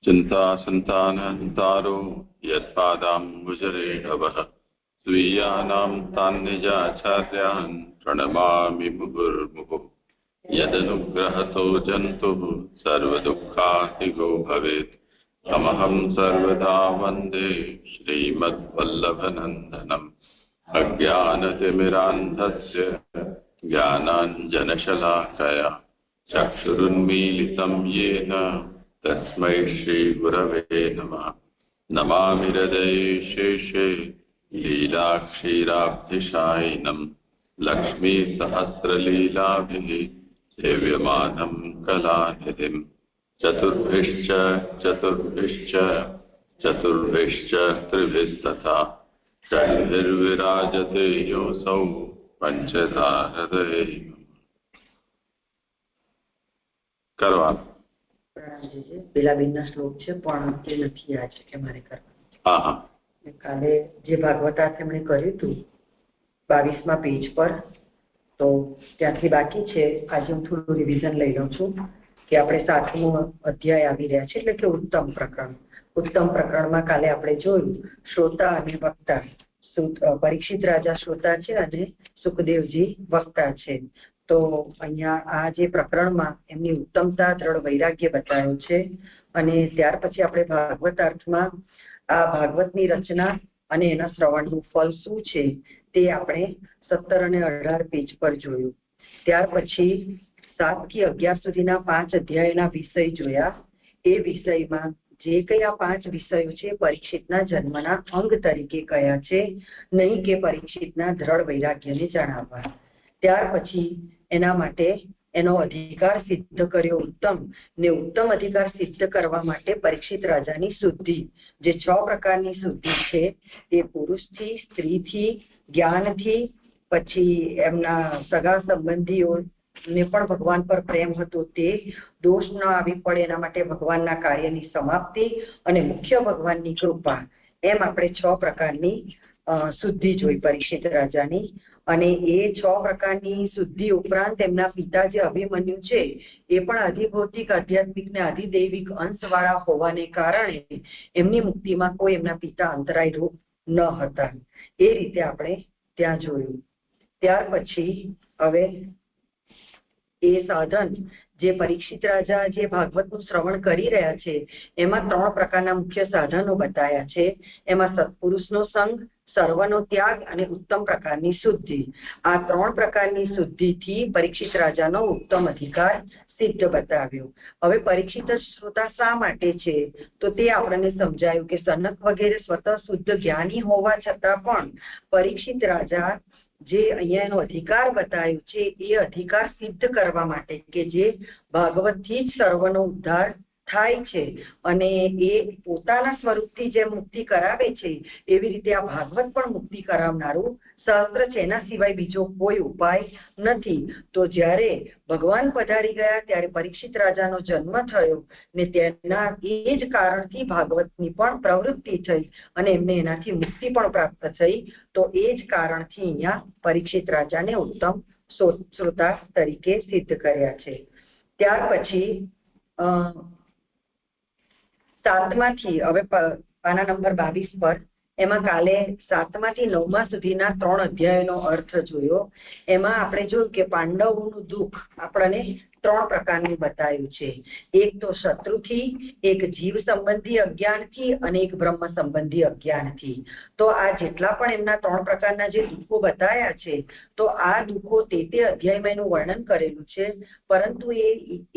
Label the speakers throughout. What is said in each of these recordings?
Speaker 1: चिंता संतानहंतारो यत्पादाम्बुजरेणवः स्वीयानां तान्निजाचार्यान् प्रणमामि मुहुर्मुहुः। यदनुग्रहतो जन्तुः सर्वदुःखातिगो भवेत्। तमहं सर्वदा वन्दे श्रीमद्वल्लभनन्दनम्। अज्ञानतिमिरान्धस्य ज्ञानाञ्जनशलाकया चक्षुरुन्मीलितं येन तस्मै श्रीगुरवे नमः। नमामि हृदये शेषे लीलाक्षीराब्धिशायिनं लक्ष्मीसहस्रलीलाभिः सेव्यमानं कलानिधिं। चतुर्भिश्च त्रिभिस्तथा षड्भिर्विराजते योऽसौ पञ्चधा हृदये। કરવા
Speaker 2: પેલા બેનના શ્લોક છે પણ તે નથી યાદ છે કે મારે કરવા. કાલે જે ભાગવતાર્થ એમણે કર્યું હતું 22મા પેજ પર, તો ત્યાંથી બાકી છે. આજે હું થોડું રિવિઝન લઈ લઉં છું કે આપણે 7મો અધ્યાય આવી રહ્યા છે, એટલે કે ઉત્તમ પ્રકરણ. ઉત્તમ પ્રકરણમાં કાલે આપણે જોયું શ્રોતા અને વક્તા. પરીક્ષિત રાજા શ્રોતા છે અને સુખદેવજી વક્તા છે. તો અહીંયા આ જે પ્રકરણમાં એમની ઉત્તમતા, દ્રઢ વૈરાગ્ય બતાવ્યો છે. અને ત્યાર પછી આપણે ભાગવતાર્થમાં આ ભાગવતની રચના અને એના શ્રવણનું ફળ શું છે તે આપણે 17 અને 18 પેજ પર જોયું. ત્યાર પછી 7 થી 11 સુધીના 5 અધ્યાયના વિષય જોયા. એ વિષયમાં જે કઈ આ 5 વિષયો છે પરીક્ષિતના જન્મના અંગ તરીકે કયા છે, નહીં કે પરીક્ષિતના દ્રઢ વૈરાગ્યને જણાવવા. ત્યાર પછી એના માટે એનો અધિકાર સિદ્ધ કર્યો ઉત્તમ, ને ઉત્તમ અધિકાર સિદ્ધ કરવા માટે પરીક્ષિત રાજાની શુદ્ધિ, જે 6 પ્રકારની શુદ્ધિ છે, તે પુરુષથી, સ્ત્રીથી, જ્ઞાનથી, પછી એમના સગા સંબંધીઓને પણ ભગવાન પર પ્રેમ હતો તે દોષ ન આવી પડે એના માટે ભગવાનના કાર્યની સમાપ્તિ, અને મુખ્ય ભગવાનની કૃપા. એમ આપણે 6 પ્રકારની શુદ્ધિ જોઈ પરીક્ષિત રાજાની. અને એ 6 પ્રકારની શુદ્ધિ ઉપરાંત એમના પિતા જે અભિમન્યુ છે એ પણ અધિભૌતિક, આધ્યાત્મિક ને અધિદૈવિક અંશવાળા હોવાને કારણે એમની મુક્તિમાં કોઈ એમના પિતા અંતરાયરૂપ ન હતા. એ રીતે આપણે ત્યાં જોયું. ત્યાર પછી હવે એ સાધન જે પરીક્ષિત રાજા જે ભાગવતનું શ્રવણ કરી રહ્યા છે એમાં 3 પ્રકારના મુખ્ય સાધનો બતાવ્યા છે. એમાં સત્પુરુષનો સંગ, સર્વનો ત્યાગ અને ઉત્તમ પ્રકારની શુદ્ધિ. આ 3 પ્રકારની શુદ્ધિથી પરીક્ષિત રાજાનો ઉત્તમ અધિકાર સિદ્ધ બતાવ્યો. હવે પરીક્ષિત શ્રોતા શા માટે છે તો તે આપણને સમજાયું કે સનક વગેરે સ્વતઃ શુદ્ધ જ્ઞાની હોવા છતાં પણ પરીક્ષિત રાજા જે અહીંયા એનો અધિકાર બતાવ્યો છે એ અધિકાર સિદ્ધ કરવા માટે કે જે ભાગવતથી જ સર્વનો ઉદ્ધાર થાય છે અને એ પોતાના સ્વરૂપથી જે મુક્તિ કરાવે છે એવી રીતે આ ભાગવત પણ મુક્તિ કરાવનારું શાસ્ત્ર છે. એના સિવાય બીજો કોઈ ઉપાય નથી. તો જ્યારે ભગવાન પધારી ગયા ત્યારે પરીક્ષિત રાજાનો જન્મ થયો ને તેના એ જ કારણથી ભાગવતની પણ પ્રવૃત્તિ થઈ અને એમને એનાથી મુક્તિ પણ પ્રાપ્ત થઈ. તો એ જ કારણથી અહીંયા પરીક્ષિત રાજાને ઉત્તમ શ્રોતા તરીકે સિદ્ધ કર્યા છે. ત્યાર પછી 7માથી હવે પાના નંબર 22 પર, એમાં કાલે 7માથી 9મા સુધીના 3 અધ્યાયોનો અર્થ જોયો. એમાં આપણે જોયું કે પાંડવોનું દુઃખ આપણને 3 પ્રકારનું બતાવ્યું છે. એક તો શત્રુથી, એક જીવ સંબંધી અજ્ઞાનથી અને એક બ્રહ્મ સંબંધી અજ્ઞાનથી. તો આ જેટલા પણ એમના 3 પ્રકારના જે દુઃખો બતાવ્યા છે તો આ દુઃખો તે અધ્યાયમાં એનું વર્ણન કરેલું છે. પરંતુ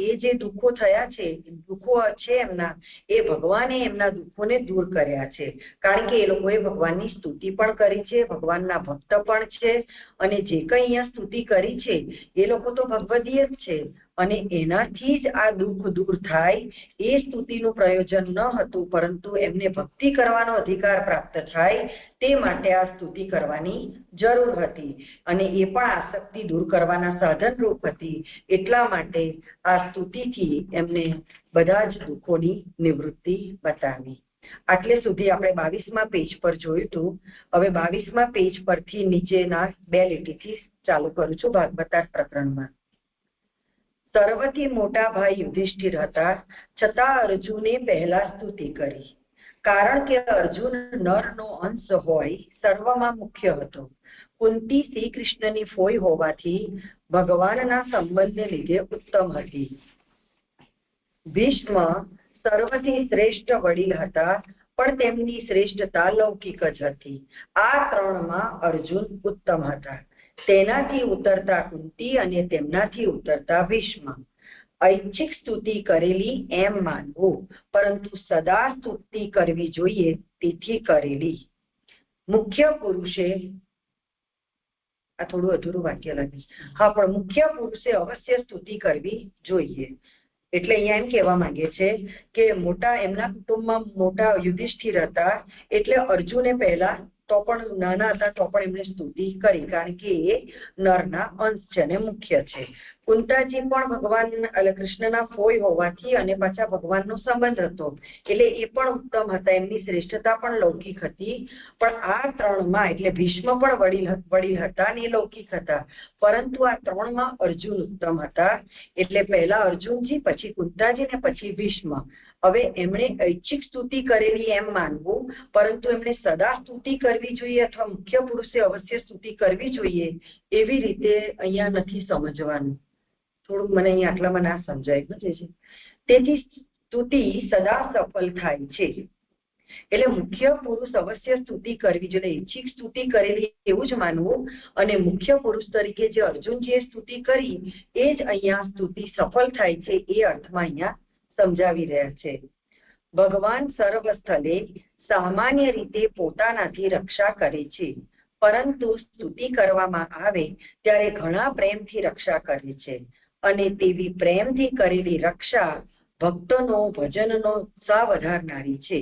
Speaker 2: એ જે દુઃખો થયા છે, દુઃખો છે એમના, એ ભગવાને એમના દુઃખોને દૂર કર્યા છે. કારણ કે એ લોકોએ ભગવાનની સ્તુતિ પણ કરી છે, ભગવાનના ભક્ત પણ છે, અને જે કંઈ અહીંયા સ્તુતિ કરી છે એ લોકો તો ભગવદીય જ છે અને એનાથી જ આ દુઃખ દૂર થાય એ સ્તુતિનું પ્રયોજન ન હતું, પરંતુ એમને ભક્તિ કરવાનો અધિકાર પ્રાપ્ત થાય તે માટે આ સ્તુતિ કરવાની જરૂર હતી અને એ પણ આસક્તિ દૂર કરવાના સાધન રૂપ હતી. એટલા માટે આ સ્તુતિથી એમને બધા જ દુઃખોની નિવૃત્તિ બતાવી. આટલે સુધી આપણે 22મા પેજ પર જોયું હતું. હવે 22મા પેજ પરથી નીચેના 2 લીટીથી ચાલુ કરું છું ભાગવતાર્થ પ્રકરણમાં. સર્વથી મોટા ભાઈ યુધિષ્ઠિર હતા, છતાં અર્જુને પહેલા સ્તુતિ કરી. કારણ કે અર્જુન નરનો અંશ હોય, સર્વમાં મુખ્ય હતો. કુંતી શ્રી કૃષ્ણની ફોઈ હોવાથી ભગવાનના સંબંધને લીધે ઉત્તમ હતી. ભીષ્મ સર્વથી શ્રેષ્ઠ વડીલ હતા, પણ તેમની શ્રેષ્ઠતા લૌકિક જ હતી. આ ત્રણમાં અર્જુન ઉત્તમ હતા. તેનાથી ઉતરતા કુંતી અને તેમનાથી ઉતરતા ભીષ્મ. ઐચ્છિક સ્તુતિ કરેલી એમ માનવું, પરંતુ સદા સ્તુતિ કરવી જોઈએ તેથી કરેલી. મુખ્ય પુરુષે, આ થોડું અધૂરું વાક્ય લાગે, હા, પણ મુખ્ય પુરુષે અવશ્ય સ્તુતિ કરવી જોઈએ. એટલે અહીંયા એમ કહેવા માંગે છે કે એમના કુટુંબમાં મોટા યુધિષ્ઠિર હતા, એટલે અર્જુને પહેલા તો પણ નાના હતા તો પણ એમને સ્તુતિ કરી, કારણ કે એ નરના અંશ છે અને મુખ્ય છે. કુંતાજી પણ ભગવાન કૃષ્ણના ફોઈ હોવાથી અને પાછા ભગવાનનો સંબંધ હતો, એટલે એ પણ ઉત્તમ હતા. એમની શ્રેષ્ઠતા પણ લૌકિક હતી. પણ આ ત્રણમાં, એટલે ભીષ્મ પણ વડીલ હતા અને એ લૌકિક હતા, પરંતુ આ ત્રણમાં અર્જુન ઉત્તમ હતા. એટલે પહેલા અર્જુનજી, પછી કુંતાજી ને પછી ભીષ્મ. હવે એમણે ઐચ્છિક સ્તુતિ કરેલી એમ માનવું, પરંતુ એમણે સદા સ્તુતિ કરવી જોઈએ અથવા મુખ્ય પુરુષે અવશ્ય સ્તુતિ કરવી જોઈએ એવી રીતે અહીંયા નથી સમજવાનું. થોડુંક મને અહીંયા આટલામાં ના સમજાય છે. તેથી સ્તુતિ સદા સફળ થાય છે. એટલે મુખ્ય પુરુષ અવશ્ય સ્તુતિ કરવી જોઈએ. ઈચ્છિક સ્તુતિ કરેલી એવું જ માનવું, અને મુખ્ય પુરુષ તરીકે જે અર્જુનજીએ સ્તુતિ કરી એ જ અહીંયા સ્તુતિ સફળ થાય છે એ અર્થમાં અહીંયા સમજાવી રહ્યા છે. ભગવાન સર્વ સ્થળે સામાન્ય રીતે પોતાનાથી રક્ષા કરે છે, પરંતુ સ્તુતિ કરવામાં આવે ત્યારે ઘણા પ્રેમથી રક્ષા કરે છે. અને તેવી પ્રેમથી કરેલી રક્ષા ભક્તોનો ભજનનો ઉત્સાહ વધારનારી છે.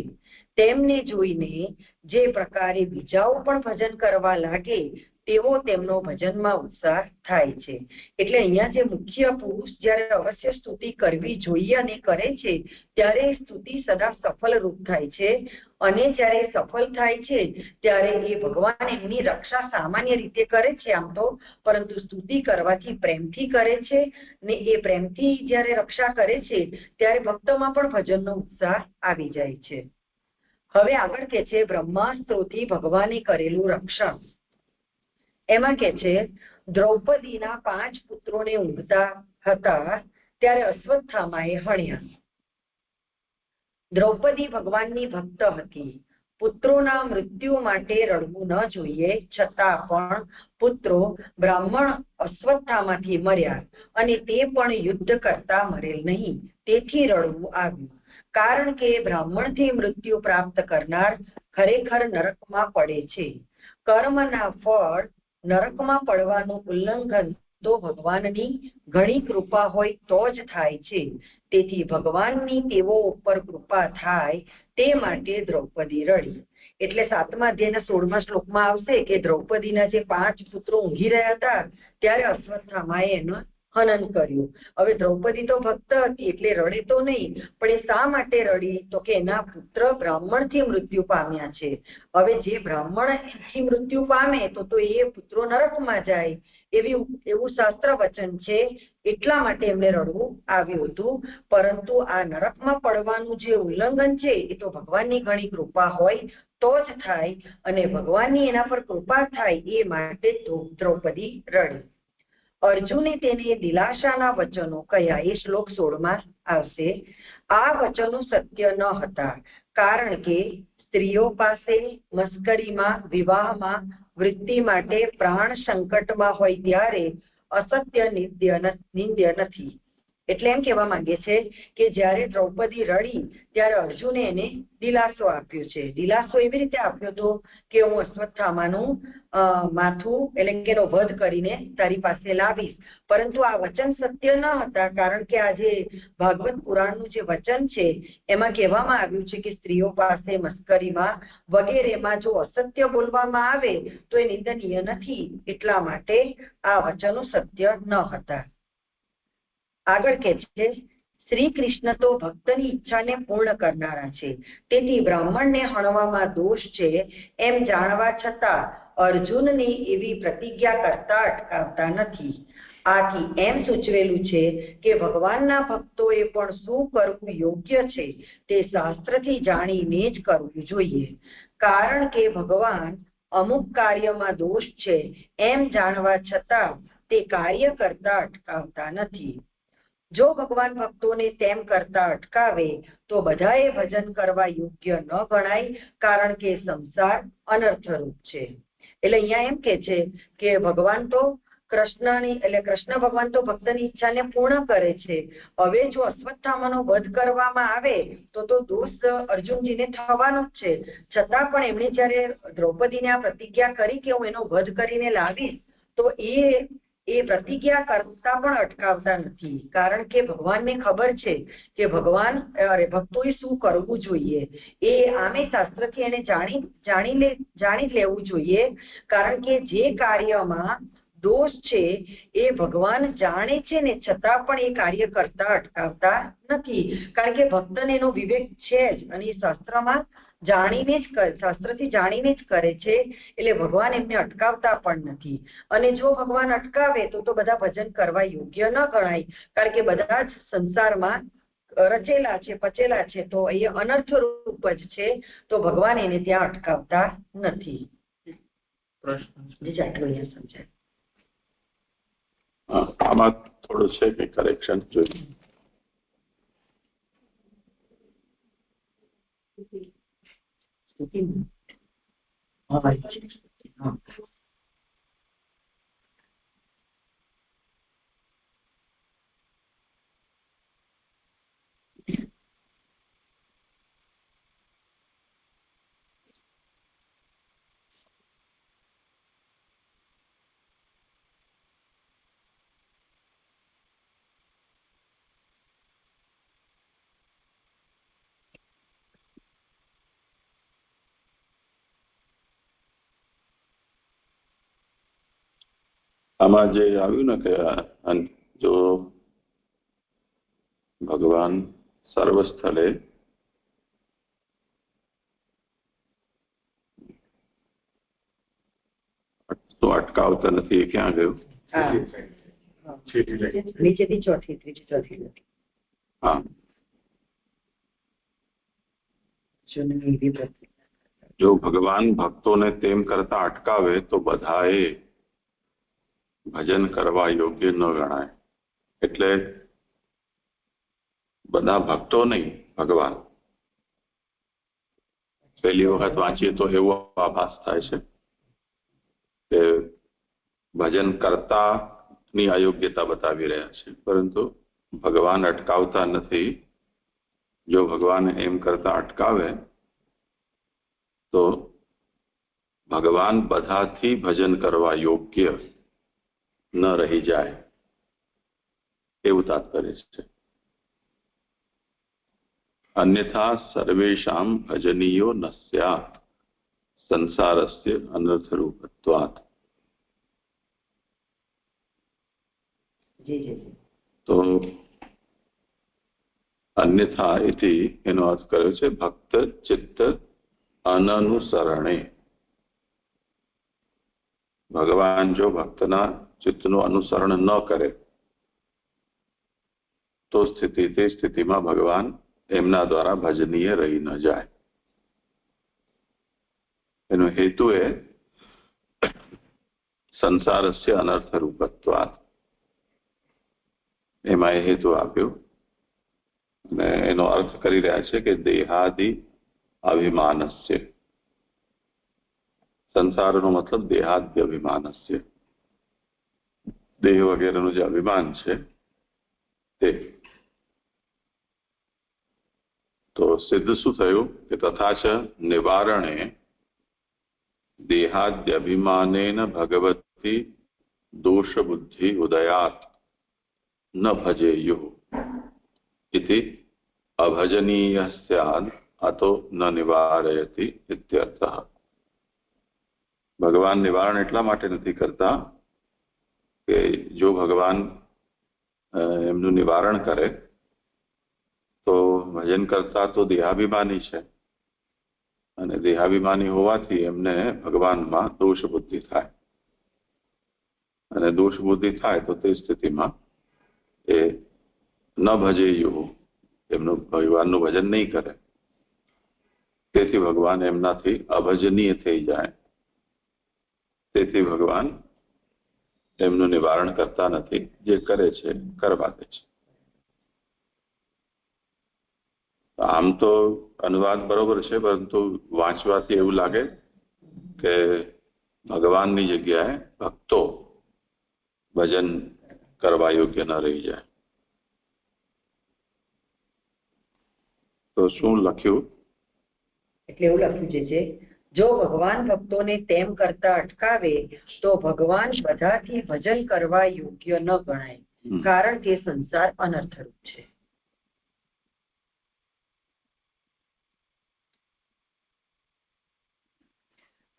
Speaker 2: તેમને જોઈને જે પ્રકારે બીજાઓ પણ ભજન કરવા લાગે તેવો તેમનો ભજનમાં ઉત્સાહ થાય છે. એટલે અહીંયા જે મુખ્ય પુરુષ જ્યારે અવશ્ય સ્તુતિ કરવી જોઈએ અને કરે છે ત્યારે સ્તુતિ સદા સફળ રૂપ થાય છે. અને જ્યારે સફળ થાય છે ત્યારે એ ભગવાન એમની રક્ષા સામાન્ય રીતે કરે છે આમ તો, પરંતુ સ્તુતિ કરવાથી પ્રેમથી કરે છે, ને એ પ્રેમથી જ્યારે રક્ષા કરે છે ત્યારે ભક્તોમાં પણ ભજનનો ઉત્સાહ આવી જાય છે. હવે આગળ કે છે બ્રહ્માસ્ત્રોથી ભગવાને કરેલું રક્ષણ. એમાં કે છે દ્રૌપદીના 5 પુત્રોને ઊંઘતા હતા ત્યારે અશ્વત્થામાએ હણ્યા. દ્રૌપદી ભગવાનની ભક્ત હતી. પુત્રોના મૃત્યુ માટે રડવું ન જોઈએ, છતાં પણ પુત્રો બ્રાહ્મણ અશ્વત્થામાથી મર્યા, અને તે પણ યુદ્ધ કરતા મરેલ નહીં, તેથી રડવું આવ્યું. કારણ કે બ્રાહ્મણથી મૃત્યુ પ્રાપ્ત કરનાર ખરેખર નરકમાં પડે છે. કર્મના ફળ નરકમાં પડવાનું ઉલ્લંઘન તો ભગવાનની ઘણી કૃપા હોય તો જ થાય છે. તેથી ભગવાનની તેઓ ઉપર કૃપા થાય તે માટે દ્રૌપદી રડી. એટલે 7મા અધ્યાયના 16મા શ્લોકમાં આવશે કે દ્રૌપદીના જે 5 પુત્રો ઊંઘી રહ્યા હતા ત્યારે અશ્વત્થામાએ એનું હનન કર્યું. હવે દ્રૌપદી તો ભક્ત હતી એટલે રડે તો નહીં, પણ એ શા માટે રડી? તો કે એના પુત્ર બ્રાહ્મણથી મૃત્યુ પામ્યા છે. હવે જે બ્રાહ્મણથી મૃત્યુ પામે તો એ પુત્રો નરકમાં જાય એવું શાસ્ત્ર વચન છે, એટલા માટે એમને રડવું આવ્યું હતું. પરંતુ આ નરકમાં પડવાનું જે ઉલ્લંઘન છે એ તો ભગવાનની ઘણી કૃપા હોય તો જ થાય, અને ભગવાનની એના પર કૃપા થાય એ માટે દ્રૌપદી રડી. અર્જુને તેને દિલાસાના વચનો કહ્યા. એ શ્લોક 16માં આવશે. આ વચનો સત્ય ન હતા, કારણ કે સ્ત્રીઓ પાસે મસ્કરીમાં, વિવાહમાં, વૃત્તિ માટે પ્રાણ સંકટમાં હોય ત્યારે અસત્ય નિંદ્ય નથી. એટલે એમ કહેવા માંગે છે કે જ્યારે દ્રૌપદી રડી ત્યારે અર્જુને એને દિલાસો આપ્યો છે. દિલાસો એવી રીતે આપ્યો હતો કે હું અશ્વત્થામાનું માથું એટલે કે એનો વધ કરીને તારી પાસે લાવીશ. પરંતુ આ વચન સત્ય ન હતા, કારણ કે આ જે ભાગવત પુરાણનું જે વચન છે એમાં કહેવામાં આવ્યું છે કે સ્ત્રીઓ પાસે મસ્કરીમાં વગેરેમાં જો અસત્ય બોલવામાં આવે તો એ નિંદનીય નથી, એટલા માટે આ વચનો સત્ય ન હતા. આગળ કે છે શ્રી કૃષ્ણ તો ભક્તની ઈચ્છાને પૂર્ણ કરનારા છે, તેથી બ્રાહ્મણને હણવામાં દોષ છે એમ જાણવા છતાં અર્જુનને એવી પ્રતિજ્ઞા કરતા અટકાવતા નથી. આથી એમ સૂચવેલું છે કે ભગવાનના ભક્તોએ પણ શું કરવું યોગ્ય છે તે શાસ્ત્રથી જાણીને જ કરવું જોઈએ, કારણ કે ભગવાન અમુક કાર્યમાં દોષ છે એમ જાણવા છતાં તે કાર્ય કરતા અટકાવતા નથી. જો ભગવાન ભક્તોને તેમ કરતા અટકાવે તો બધાએ ભજન કરવા યોગ્ય ન ગણાય, કારણ કે સંસાર અનર્થરૂપ છે. એટલે અહીંયા એમ કે છે કે ભગવાન તો કૃષ્ણ ભગવાન તો ભક્તની ઈચ્છાને પૂર્ણ કરે છે. હવે જો અશ્વત્થામાનો વધ કરવામાં આવે તો દોષ અર્જુનજીને થવાનો જ છે. છતાં પણ એમણે જયારે દ્રૌપદીને આ પ્રતિજ્ઞા કરી કે હું એનો વધ કરીને લાવીશ, તો એ પ્રતિજ્ઞા કરતા પણ અટકાવતા નથી, કારણ કે ભગવાનને ખબર છે કે ભક્તોએ શું કરવું જોઈએ. એ આમે શાસ્ત્રથી એને જાણી લેવું જોઈએ, કારણ કે જે કાર્યમાં દોષ છે એ ભગવાન જાણે છે ને છતાં પણ એ કાર્ય કરતા અટકાવતા નથી, કારણ કે ભક્તને એનો વિવેક છે જ, અને એ શાસ્ત્રથી જાણીને જ કરે છે. એટલે ભગવાન એમને અટકાવતા પણ નથી. અને જો ભગવાન અટકાવે તો બધા ભજન કરવા યોગ્ય ન ગણાય, કારણ કે બધા જ સંસારમાં રચેલા છે, પચેલા છે, તો એ અનર્થ રૂપ જ છે. તો ભગવાન એને ત્યાં અટકાવતા નથી. આટલું સમજાય.
Speaker 1: આમાં થોડું છે કે કરેક્શન જોઈએ. આમાં જે આવ્યું ને કે જો ભગવાન સર્વ સ્થળે તો અટકાવતા નથી, એ ક્યાં ગયું?
Speaker 2: નીચેથી ચોથી.
Speaker 1: હા, જો ભગવાન ભક્તોને તેમ કરતા અટકાવે તો બધાએ ભજન કરવા યોગ્ય ન ગણાય. એટલે બધા ભક્તો નહીં, ભગવાન. પહેલી વખત વાંચીએ તો એવો આભાસ થાય છે કે ભજન કરતા ની અયોગ્યતા બતાવી રહ્યા છે, પરંતુ ભગવાન અટકાવતા નથી. જો ભગવાન એમ કરતા અટકાવે તો ભગવાન બધાથી ભજન કરવા યોગ્ય ન રહી જાય, એવું તાત્પર્ય છે. અન્યથા સર્વેષાં ભજનીયો ન સ્યાત સંસારસ્ય અનર્થરૂપત્વાત. તો અન્યથા ઇતિ એનો અર્થ કર્યો છે ભક્ત ચિત્ત અનનુસરણે. ભગવાન જો ભક્તના ચિત્તનું અનુસરણ ન કરે તો તે સ્થિતિમાં ભગવાન એમના દ્વારા ભજનીય રહી ન જાય. એનો હેતુ એ સંસારસ્ય અનર્થરૂપત્વાત, એમાં એ હેતુ આપ્યો. અને એનો અર્થ કરી રહ્યા છે કે દેહાદિ અભિમાનસ્ય. સંસારનો મતલબ દેહાદ્ય અભિમાનસ્ય, દેહ વગેરેનું જે અભિમાન છે તે. તો સિદ્ધ શું થયું કે તથા ચ નિવારણે દેહાદ્ય અભિમાનેન ભગવતી દોષ બુદ્ધિ ઉદયાત ન ભજેયુઃ इति अभजनीय स्याद अतो न निवारयति इत्यर्थः. भगवान निवारण એટલા માટે નથી કરતા કે જો ભગવાન એમનું નિવારણ કરે તો ભજન કરતા તો દેહાભિમાની છે, અને દેહાભિમાની હોવાથી એમને ભગવાનમાં દોષ બુદ્ધિ થાય, અને દોષ બુદ્ધિ થાય તો તે સ્થિતિમાં એ ન ભજેયુઃ, એમનું ભગવાનનું ભજન નહીં કરે, તેથી ભગવાન એમનાથી અભજનીય થઈ જાય, તેથી ભગવાન એમનું નિવારણ કરતા નથી, જે કરે છે કરવા દે છે. આમ તો અનુવાદ બરોબર છે, પરંતુ વાંચવાથી એવું લાગે કે ભગવાનની જગ્યાએ ભક્તો ભજન કરવા યોગ્ય ન રહી જાય. તો શું લખ્યું?
Speaker 2: એટલે એવું લખ્યું છે, જો ભગવાન ભક્તોને તેમ કરતા અટકાવે તો ભગવાન બધાથી ભજન કરવા યોગ્ય ન ગણાય, કારણ કે સંસાર અનર્થરૂપ છે.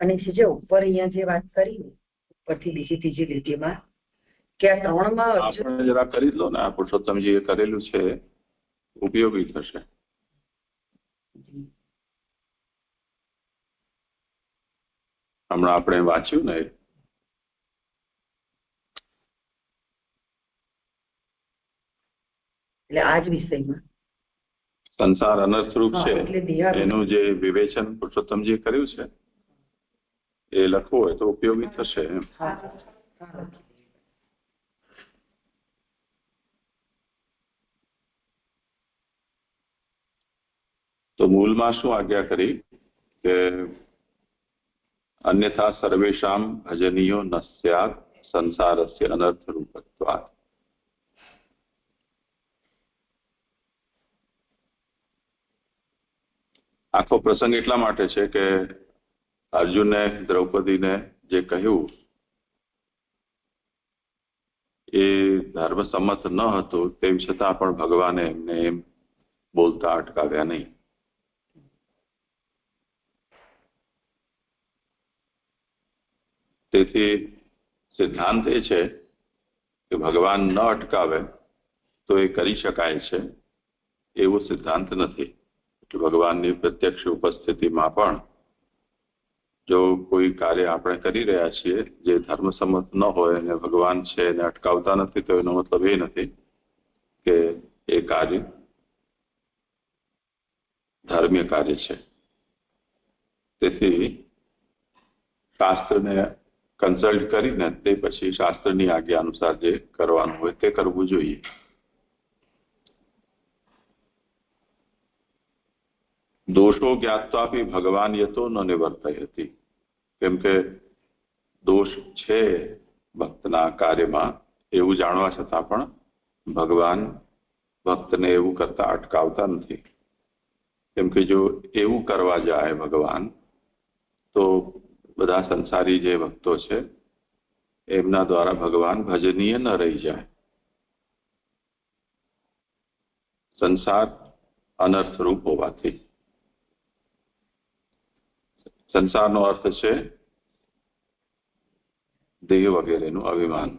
Speaker 2: અને જે ઉપર અહીંયા જે વાત કરી ને ઉપરથી બીજી ત્રીજી લીટીમાં કે આ ત્રણમાં
Speaker 1: આપણે જરા કરી લો ને, આ પુરુષોત્તમજીએ કરેલું છે ઉપયોગી થશે. હમણાં આપણે વાંચ્યું ને,
Speaker 2: એટલે આ જ વિષયમાં
Speaker 1: સંસાર અનર્થરૂપ છે એનું જે વિવેચન પુરુષોત્તમજીએ કર્યું છે એ લખવું હોય તો ઉપયોગી થશે. તો મૂળમાં શું આજ્ઞા કરી કે અન્યથા સર્વેષામ ભજનીયો ન સ્યાત સંસારસ્ય અનર્થરૂપત્વાत्. આખો પ્રસંગ એટલા માટે છે કે અર્જુને દ્રૌપદીને જે કહ્યું એ ધર્મસંમત ન હતું, તેમ છતાં પણ ભગવાને એમને એમ બોલતા અટકાવ્યા નહીં. તેથી સિદ્ધાંત એ છે કે ભગવાન ન અટકાવે તો એ કરી શકાય છે એવો સિદ્ધાંત નથી. કે ભગવાનની પ્રત્યક્ષ ઉપસ્થિતિમાં પણ જો કોઈ કાર્ય આપણે કરી રહ્યા છીએ જે ધર્મસંમત ન હોય અને ભગવાન છે એને અટકાવતા નથી, તો એનો મતલબ એ નથી કે એ કાર્ય ધાર્મિક કાર્ય છે. તેથી શાસ્ત્રને કન્સલ્ટ કરીને તે પછી શાસ્ત્રની આજ્ઞા અનુસાર જે કરવાનું હોય તે કરવું જોઈએ. દોષો જ્ઞાત્વાપી ભગવાન યતો ન નિવર્તયતિ. કેમ કે દોષ છે ભક્તના કાર્યમાં એવું જાણવા છતાં પણ ભગવાન ભક્તને એવું કરતા અટકાવતા નથી. કેમ કે જો એવું કરવા જાય ભગવાન તો બધા સંસારી જે ભક્તો છે એમના દ્વારા ભગવાન ભજનીય ન રહી જાય. સંસાર અનર્થરૂપ હોવાથી. સંસારનો અર્થ છે દેહ વગેરેનું અભિમાન.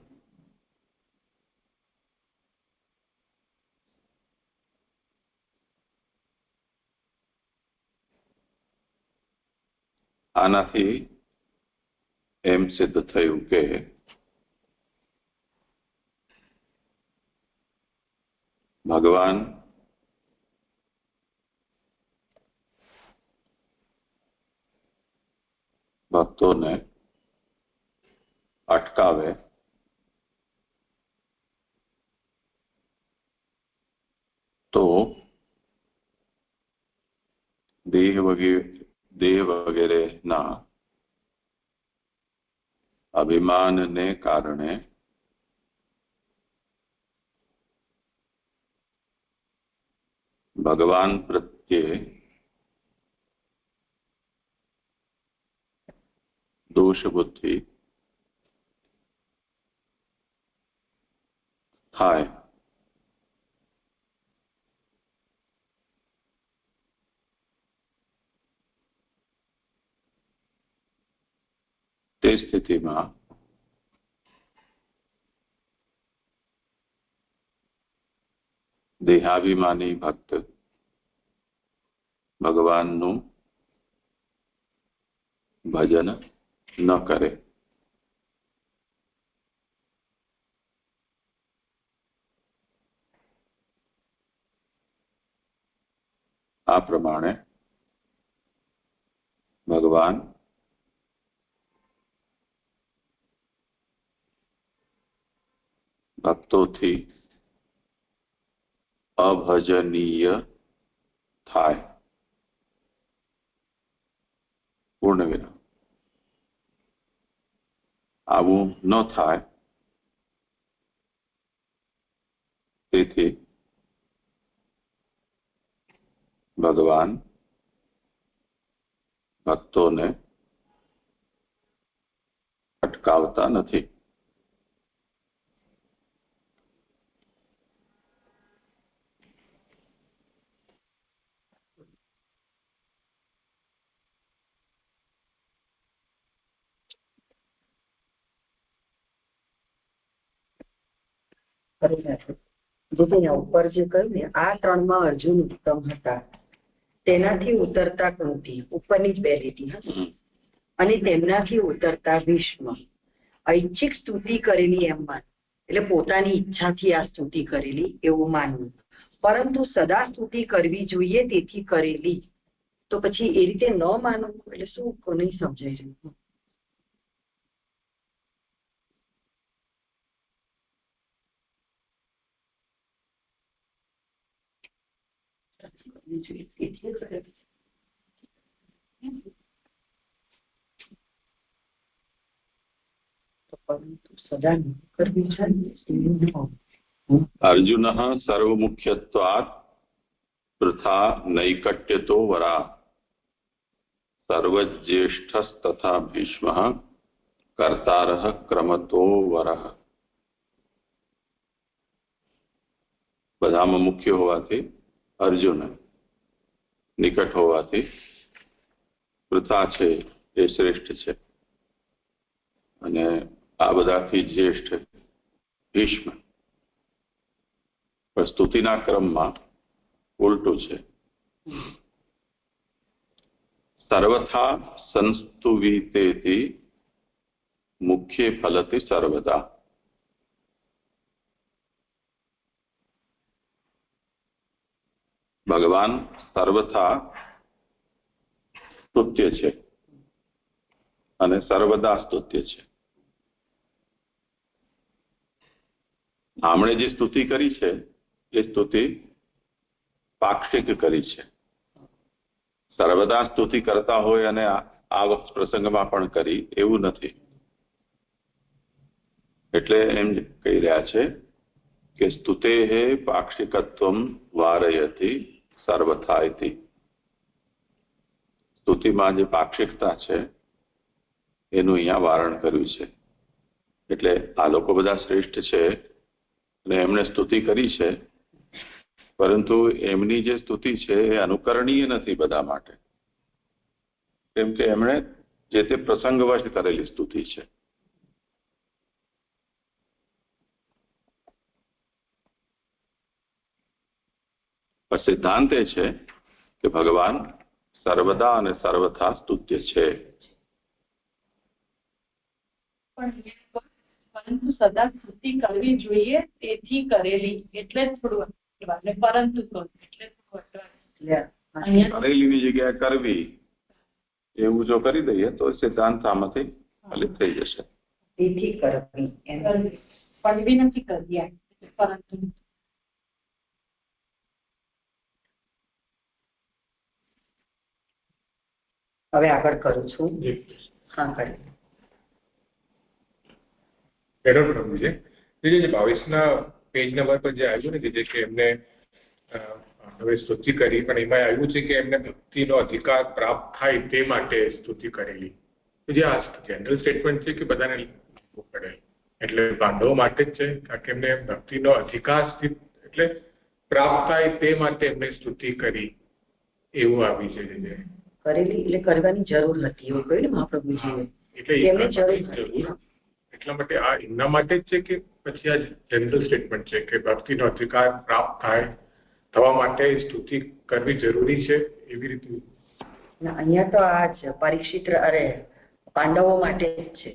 Speaker 1: આનાથી એમ સિદ્ધ થયું કે ભગવાન ભક્તોને અટકાવે તો દેહ વગેરેના અભિમાનને કારણે ભગવાન પ્રત્યે દોષ બુદ્ધિ થાય. તે સ્થિતિમાં દેહાભિમાની ભક્ત ભગવાનનું ભજન ન કરે. આ પ્રમાણે ભગવાન ભક્તોથી અભજનીય થાય. પૂર્ણ વિરામ. આવું ન થાય તેથી ભગવાન ભક્તોને અટકાવતા નથી.
Speaker 2: ઉપર જે કહ્યું ને આ 3માં અર્જુન ઉત્તમ હતા, તેનાથી ઉતરતા કૃતિ ઉપરની જ 2 લીટી હતી, અને તેમનાથી ઉતરતા ભીષ્મ. ઐચ્છિક સ્તુતિ કરેલી એમ માન, એટલે પોતાની ઈચ્છાથી આ સ્તુતિ કરેલી એવું માનવું, પરંતુ સદા સ્તુતિ કરવી જોઈએ તેથી કરેલી. તો પછી એ રીતે ન માનવું એટલે શું નહીં સમજાય રહ્યું.
Speaker 1: અર્જુન સર્વમુખ્યત્વાत् વૃથા નૈકટ્યતો વરા સર્વજ્યેષ્ઠસ્તથા ભીષ્મઃ કર્તારઃ ક્રમતો વરઃ. બધામાં મુખ્ય હોવાથી અર્જુન, નિકટ હોવાથી વૃથા છે એ શ્રેષ્ઠ છે, અને આ બધાથી જ્યેષ્ઠ ભીષ્મ. સ્તુતિના ક્રમમાં ઉલટું છે. સર્વથા સંસ્તુવિતેતિ મુખ્ય ફલતિ સર્વદા. ભગવાન સર્વથા સ્તુત્ય છે અને સર્વદા સ્તુત્ય છે. આમણે જે સ્તુતિ કરી છે એ સ્તુતિ પાક્ષિક કરી છે. સર્વદા સ્તુતિ કરતા હોય અને આ પ્રસંગમાં પણ કરી એવું નથી. એટલે એમ કહી રહ્યા છે કે સ્તુતેઃ પાક્ષિકત્વમ વારયતિ સર્વથા ઇતિ. સ્તુતિમાં જે પાક્ષિકતા છે એનું અહીંયા વારણ કર્યું છે. એટલે આ લોકો બધા શ્રેષ્ઠ છે અને એમણે સ્તુતિ કરી છે, પરંતુ એમની જે સ્તુતિ છે એ અનુકરણીય નથી બધા માટે, કેમ કે એમણે જે તે પ્રસંગવશ કરેલી સ્તુતિ છે. સિદ્ધાંત એ છે કે ભગવાન સર્વદા અને સર્વથા સ્તુત્ય છે.
Speaker 3: પરંતુ સદા સ્તુતિ કરવી જોઈએ તેથી કરેલી, એટલે થોડું પરંતુ
Speaker 1: કરેલીની જગ્યાએ કરવી એવું જો કરી દઈએ તો સિદ્ધાંત આમાંથી ફલિત થઈ જશે.
Speaker 2: તેથી કરવી
Speaker 3: કરવી નથી કરવી, પરંતુ
Speaker 2: હવે આગળ કરું છું. હા, કરી.
Speaker 4: પ્રભુજી, 22ના પેજ નંબર પર જે આવ્યું ને કે એમને હવે સ્તુતિ કરી, પણ એમાં આવ્યું છે કે એમને ભક્તિનો અધિકાર પ્રાપ્ત થાય તે માટે સ્તુતિ કરેલી. જે આ જનરલ સ્ટેટમેન્ટ છે કે બધાને લાગુ પડે, એટલે પાંડવો માટે જ છે, કારણ કે એમને ભક્તિનો અધિકાર એટલે પ્રાપ્ત થાય તે માટે એમને સ્તુતિ કરી એવું આવી છે.
Speaker 2: કરેલી એટલે કરવાની જરૂર હતી એવું કહ્યું ને મહાપ્રભુજીએ, એટલે જરૂર
Speaker 4: એટલા માટે આ એમના માટે જ છે કે પછી આ જનરલ સ્ટેટમેન્ટ છે કે ભક્તિનો અધિકાર પ્રાપ્ત થવા માટે સ્તુતિ કરવી જરૂરી છે એવી રીતે?
Speaker 2: અહીંયા તો આ જ પરીક્ષિત પાંડવો માટે જ છે.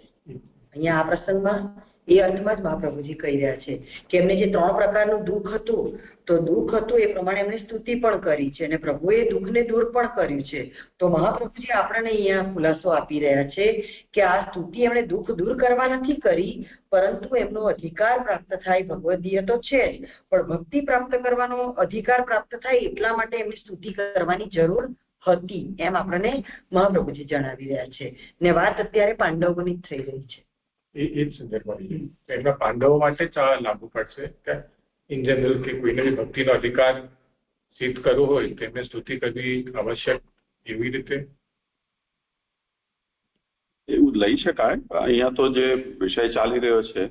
Speaker 2: અહીંયા આ પ્રસંગમાં એ અર્થમાં જ મહાપ્રભુજી કહી રહ્યા છે કે એમને જે 3 પ્રકારનું દુઃખ હતું, તો દુઃખ હતું એ પ્રમાણે એમને સ્તુતિ પણ કરી છે અને પ્રભુએ દુઃખને દૂર પણ કર્યું છે. તો મહાપ્રભુજી આપણને અહીંયા ખુલાસો આપી રહ્યા છે કે આ સ્તુતિ એમણે દુઃખ દૂર કરવા નથી કરી, પરંતુ એમનો અધિકાર પ્રાપ્ત થાય ભગવદીય તો છે જ, પણ ભક્તિ પ્રાપ્ત કરવાનો અધિકાર પ્રાપ્ત થાય એટલા માટે એમની સ્તુતિ કરવાની જરૂર હતી, એમ આપણને મહાપ્રભુજી જણાવી રહ્યા છે. ને વાત અત્યારે પાંડવોની જ થઈ રહી છે.
Speaker 4: એ જ સંદર્ભમાં એમના પાંડવો માટે જ આ લાગુ પડશે કે ઇન જનરલ કે કોઈને બી ભક્તિનો અધિકાર સિદ્ધ કરવો હોય તો એમને સ્તુતિ કરવી આવશ્યક, એવી રીતે
Speaker 1: એવું લઈ શકાય. અહીંયા તો જે વિષય ચાલી રહ્યો છે,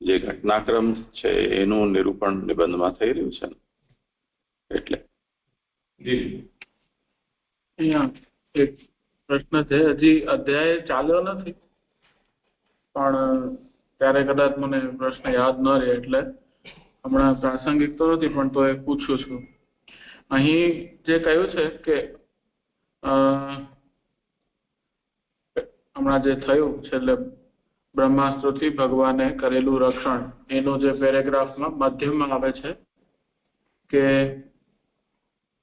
Speaker 1: જે ઘટનાક્રમ છે એનું નિરૂપણ નિબંધમાં થઈ રહ્યું છે ને, એટલે
Speaker 5: અહીંયા એક પ્રશ્ન છે, હજી અધ્યાય ચાલ્યો નથી પણ ત્યારે કદાચ મને પ્રશ્ન યાદ ન રહે એટલે હમણાં પ્રાસંગિક તો નથી પણ તો એ પૂછું છું. અહીં જે કહ્યું છે કે હમણાં જે થયું છે એટલે બ્રહ્માસ્ત્રથી ભગવાને કરેલું રક્ષણ, એનું જે પેરેગ્રાફમાં મધ્યમાં આવે છે કે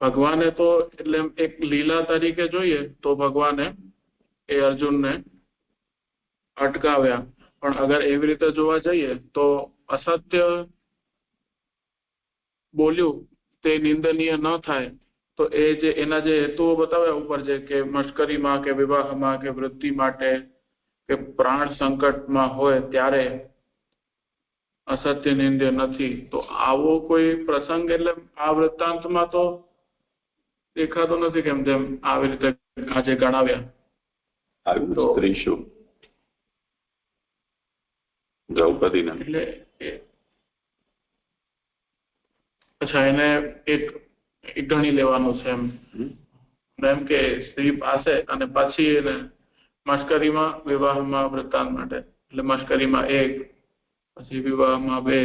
Speaker 5: ભગવાને તો એટલે એક લીલા તરીકે જોઈએ તો ભગવાને એ અર્જુનને અટકાવ્યા, પણ અગર એવી રીતે જોવા જઈએ તો અસત્ય બોલ્યું તે નિંદનીય ન થાય, તો એ જે એના જે હેતુઓ બતાવ્યા ઉપર છે કે મશ્કરીમાં કે વિવાહમાં કે વૃત્તિ માટે કે પ્રાણ સંકટમાં હોય ત્યારે અસત્ય નિંદ્ય નથી, તો આવો કોઈ પ્રસંગ એટલે આ વૃત્તાંતમાં તો દેખાતો નથી કેમ તેમ આવી રીતે આજે ગણાવ્યા.
Speaker 1: દ્રૌપદીને
Speaker 5: એટલે અચ્છા એને એક ગણી લેવાનું છે એમ કે સ્ત્રી પાસે અને પછી એને મશ્કરીમાં વિવાહમાં વૃત્તાંત માટે, એટલે મશ્કરીમાં 1 પછી વિવાહમાં 2.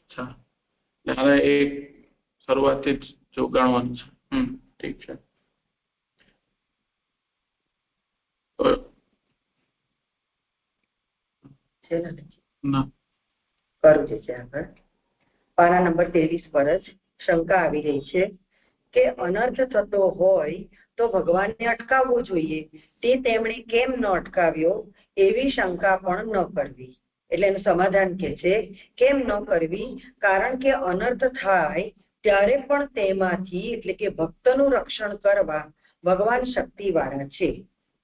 Speaker 5: અચ્છા, આને એક શરૂઆતથી જ જો ગણવાનું છે. ઠીક છે.
Speaker 2: પાના નંબર 23 પર જ શંકા આવી રહી છે કે અનર્થ થતો હોય તો ભગવાનને અટકાવવો જોઈએ, તે તેમણે કેમ ન અટકાવ્યો એવી શંકા પણ ન કરવી. એટલે એનું સમાધાન કે છે કેમ ન કરવી, કારણ કે અનર્થ થાય ત્યારે પણ તેમાંથી એટલે કે ભક્તનું રક્ષણ કરવા ભગવાન શક્તિવાળા છે,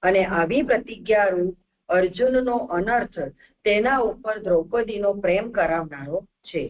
Speaker 2: અને આવી પ્રતિજ્ઞારૂપ અર્જુનનો અનર્થ તેના ઉપર દ્રૌપદીનો પ્રેમ કરાવનારો છે.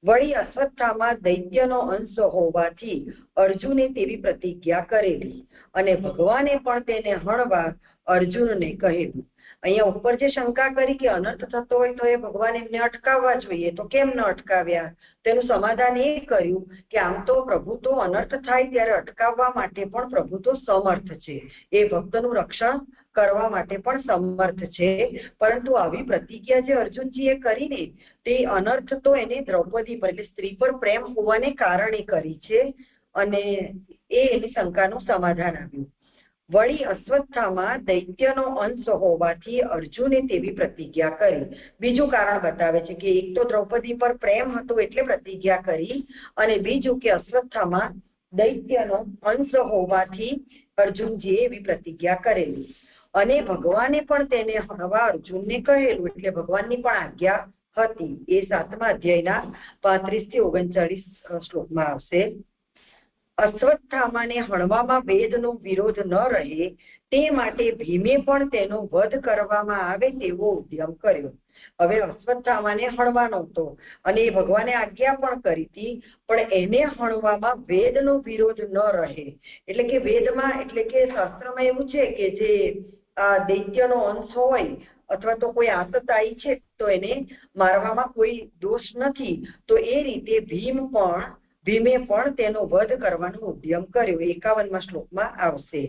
Speaker 2: વળી અશ્વત્થામાં દૈત્યનો અંશ હોવાથી અર્જુને તેવી પ્રતિજ્ઞા કરેલી અને ભગવાને પણ તેને હણવા અર્જુનને કહેલું. અહીંયા ઉપર જે શંકા કરી કે અનર્થ થતો હોય તો એ ભગવાન એમને અટકાવવા જોઈએ, તો કેમ ન અટકાવ્યા? તેનું સમાધાન એ કર્યું કે આમ તો પ્રભુ તો અનર્થ થાય ત્યારે અટકાવવા માટે પણ પ્રભુ તો સમર્થ છે, એ ભક્તનું રક્ષણ કરવા માટે પણ સમર્થ છે, પરંતુ આવી પ્રતિજ્ઞા જે અર્જુનજીએ કરીને તે અનર્થ તો એને દ્રૌપદી પર એટલે સ્ત્રી પર પ્રેમ હોવાને કારણે કરી છે, અને એની શંકાનું સમાધાન આવ્યું. વળી અશ્વત્થામાં દૈત્યનો અંશ હોવાથી અર્જુને તેવી પ્રતિજ્ઞા કરી. બીજું કારણ બતાવે છે કે એક તો દ્રૌપદી પર પ્રેમ હતો એટલે પ્રતિજ્ઞા કરી, અને બીજું કે અશ્વત્થામાં દૈત્યનો અંશ હોવાથી અર્જુનજીએ એવી પ્રતિજ્ઞા કરેલી, અને ભગવાને પણ તેને હણવા અર્જુનને કહેલું, એટલે ભગવાનની પણ આજ્ઞા હતી. એ 7મા અધ્યાયના 35 થી 39 શ્લોકમાં આવશે. અશ્વત્થામાને હણવામાં વેદનો વિરોધ ન રહે તે માટે ભીમે પણ તેનો વધ કરવામાં આવે તેવો ઉદ્યમ કર્યો. હવે અશ્વત્થામાને હણવાનો હતો અને એ ભગવાને આજ્ઞા પણ કરી હતી, પણ એને હણવામાં વેદનો વિરોધ ન રહે, એટલે કે વેદમાં એટલે કે શાસ્ત્રમાં એવું છે કે જે દૈત્યનો અંશ હોય અથવા તો કોઈ આતતાઈ છે તો એને મારવામાં કોઈ દોષ નથી, તો એ રીતે ભીમે પણ તેનો વધ કરવાનો ઉદ્યમ કર્યો. 51મા શ્લોકમાં આવશે.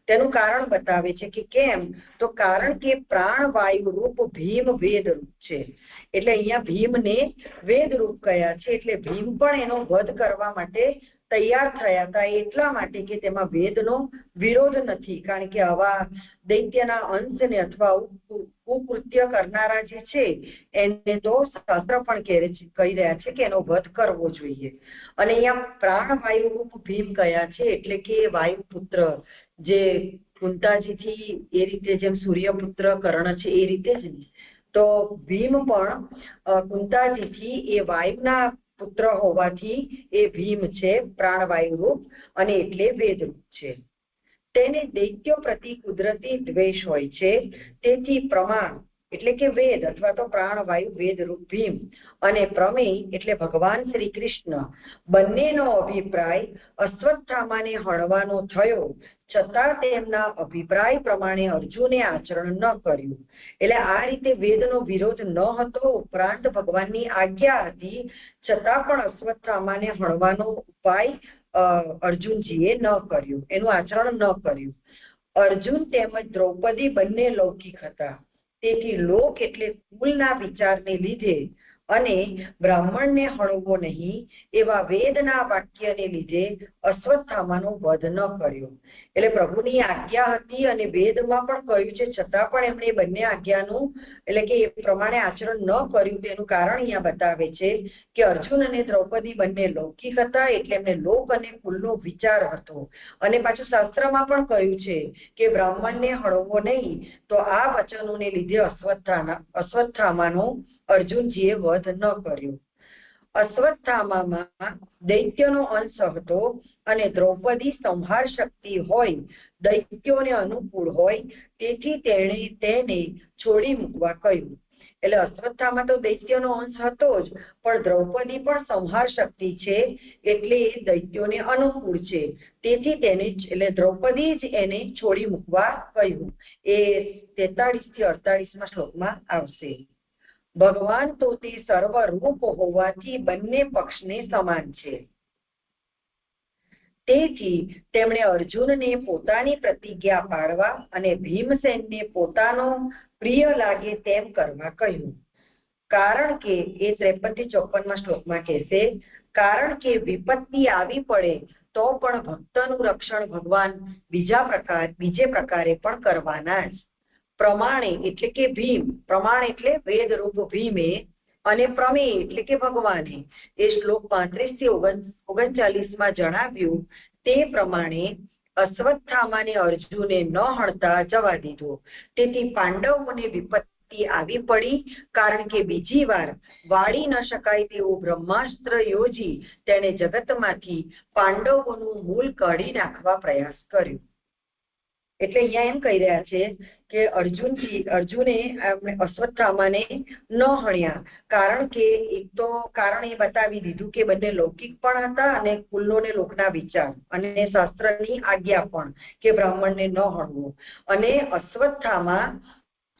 Speaker 2: તેનું કારણ બતાવે છે કે કેમ, તો કારણ કે પ્રાણવાયુ રૂપ ભીમ વેદ રૂપ છે, એટલે અહીંયા ભીમને વેદ રૂપ કયા છે, એટલે ભીમ પણ એનો વધ કરવા માટે તૈયાર થયા હતા એટલા માટે કે તેમાં વેદનો વિરોધ નથી, કારણ કે આવા દૈત્યના અંશને અથવા કુકૃત્ય કરનારા જે છે એને તો શાસ્ત્ર પણ કહી રહ્યા છે કે એનો વધ કરવો જોઈએ. અને અહીંયા પ્રાણવાયુ રૂપ ભીમ કયા છે, એટલે કે વાયુપુત્ર જે કુંતાજીથી એ રીતે જેમ સૂર્યપુત્ર કર્ણ છે એ રીતે જ ને, તો ભીમ પણ કુંતાજીથી એ વાયુના પુત્ર હોવાથી એ ભીમ છે પ્રાણવાયુ રૂપ, અને એટલે વેદરૂપ છે. તેને દૈત્યો પ્રતિ કુદરતી દ્વેષ હોય છે, તેથી પ્રમાણ એટલે કે વેદ અથવા તો પ્રાણવાયુ વેદરૂપ ભીમ અને પ્રમેય એટલે ભગવાન શ્રી કૃષ્ણ બંનેનો અભિપ્રાય અશ્વત્થામાને હણવાનો થયો, છતાં તેમના અભિપ્રાય પ્રમાણે અર્જુને આચરણ ન કર્યું. એટલે આ રીતે વેદનો વિરોધ ન હતો, ઉપરાંત ભગવાનની આજ્ઞા હતી, છતાં પણ અશ્વત્થામાને હણવાનો ઉપાય અર્જુનજીએ ન કર્યું, એનું આચરણ ન કર્યું. અર્જુન તેમજ દ્રૌપદી બંને લૌકિક હતા, તેથી લોક એટલે કુલના વિચારને લીધે અને બ્રાહ્મણને હણવો નહીં એવા વેદના વાક્યને લીધે અશ્વત્થામાનો વધ ન કર્યો. એટલે પ્રભુની આજ્ઞા હતી અને વેદમાં પણ કહ્યું છે, છતાં પણ એમણે બંને આજ્ઞાનું એટલે કે એ પ્રમાણે આચરણ ન કર્યું. તેનું કારણ અહીંયા બતાવે છે કે અર્જુન અને દ્રૌપદી બંને લૌકિક હતા, એટલે એમને લોક અને કુલનો વિચાર હતો. અને પાછું શાસ્ત્રમાં પણ કહ્યું છે કે બ્રાહ્મણને હણવો નહીં, તો આ વચનોને લીધે અશ્વત્થામાનો અર્જુનજીએ વધ ન કર્યો. અશ્વત્થામામાં દૈત્યનો અંશ હતો અને દ્રૌપદી સંહાર શક્તિ હોય, દૈત્યોને અનુકૂળ હોય, તેથી તેણે તેને છોડી મૂકવા કહ્યું. એટલે અશ્વત્થામાં તો દૈત્યનો અંશ હતો જ, પણ દ્રૌપદી પણ સંહાર શક્તિ છે, એટલે એ દૈત્યોને અનુકૂળ છે, તેથી તેને એટલે દ્રૌપદી જ એને છોડી મૂકવા કહ્યું. એ 43 થી 48 શ્લોકમાં આવશે. ભગવાન તો તે સર્વરૂપ હોવાથી બંને પક્ષને સમાન છે, તેથી તેમણે અર્જુનને પોતાની પ્રતિજ્ઞા પાળવા અને ભીમસેનને પોતાનો પ્રિય લાગે તેમ કરવા કહ્યું. કારણ કે એ 53 થી 54 શ્લોકમાં કહેશે, કારણ કે વિપત્તિ આવી પડે તો પણ ભક્તનું રક્ષણ ભગવાન બીજે પ્રકારે પણ કરવાના જ. પ્રમાણે એટલે કે ભીમ, પ્રમાણ એટલે વેદરૂપ ભીમે, અને પ્રમેય એટલે કે ભગવાને એ શ્લોક 35 થી 39 જણાવ્યું તે પ્રમાણે અશ્વત્થામાને અર્જુને ન હણતા જવા દીધો. તેથી પાંડવોને વિપત્તિ આવી પડી, કારણ કે બીજી વાર વાળી ન શકાય તેવું બ્રહ્માસ્ત્ર યોજી તેણે જગતમાંથી પાંડવોનું મૂળ કાઢી નાખવા પ્રયાસ કર્યો. એટલે અહીંયા એમ કહી રહ્યા છે કે અર્જુને અશ્વત્થામાને ન હણ્યા, કારણ કે એક તો કારણ એ બતાવી દીધું કે બંને લૌકિક પણ હતા અને કુલ્લો ને લોકના વિચાર અને શાસ્ત્રની આજ્ઞા પણ કે બ્રાહ્મણને ન હણવું. અને અશ્વત્થામાં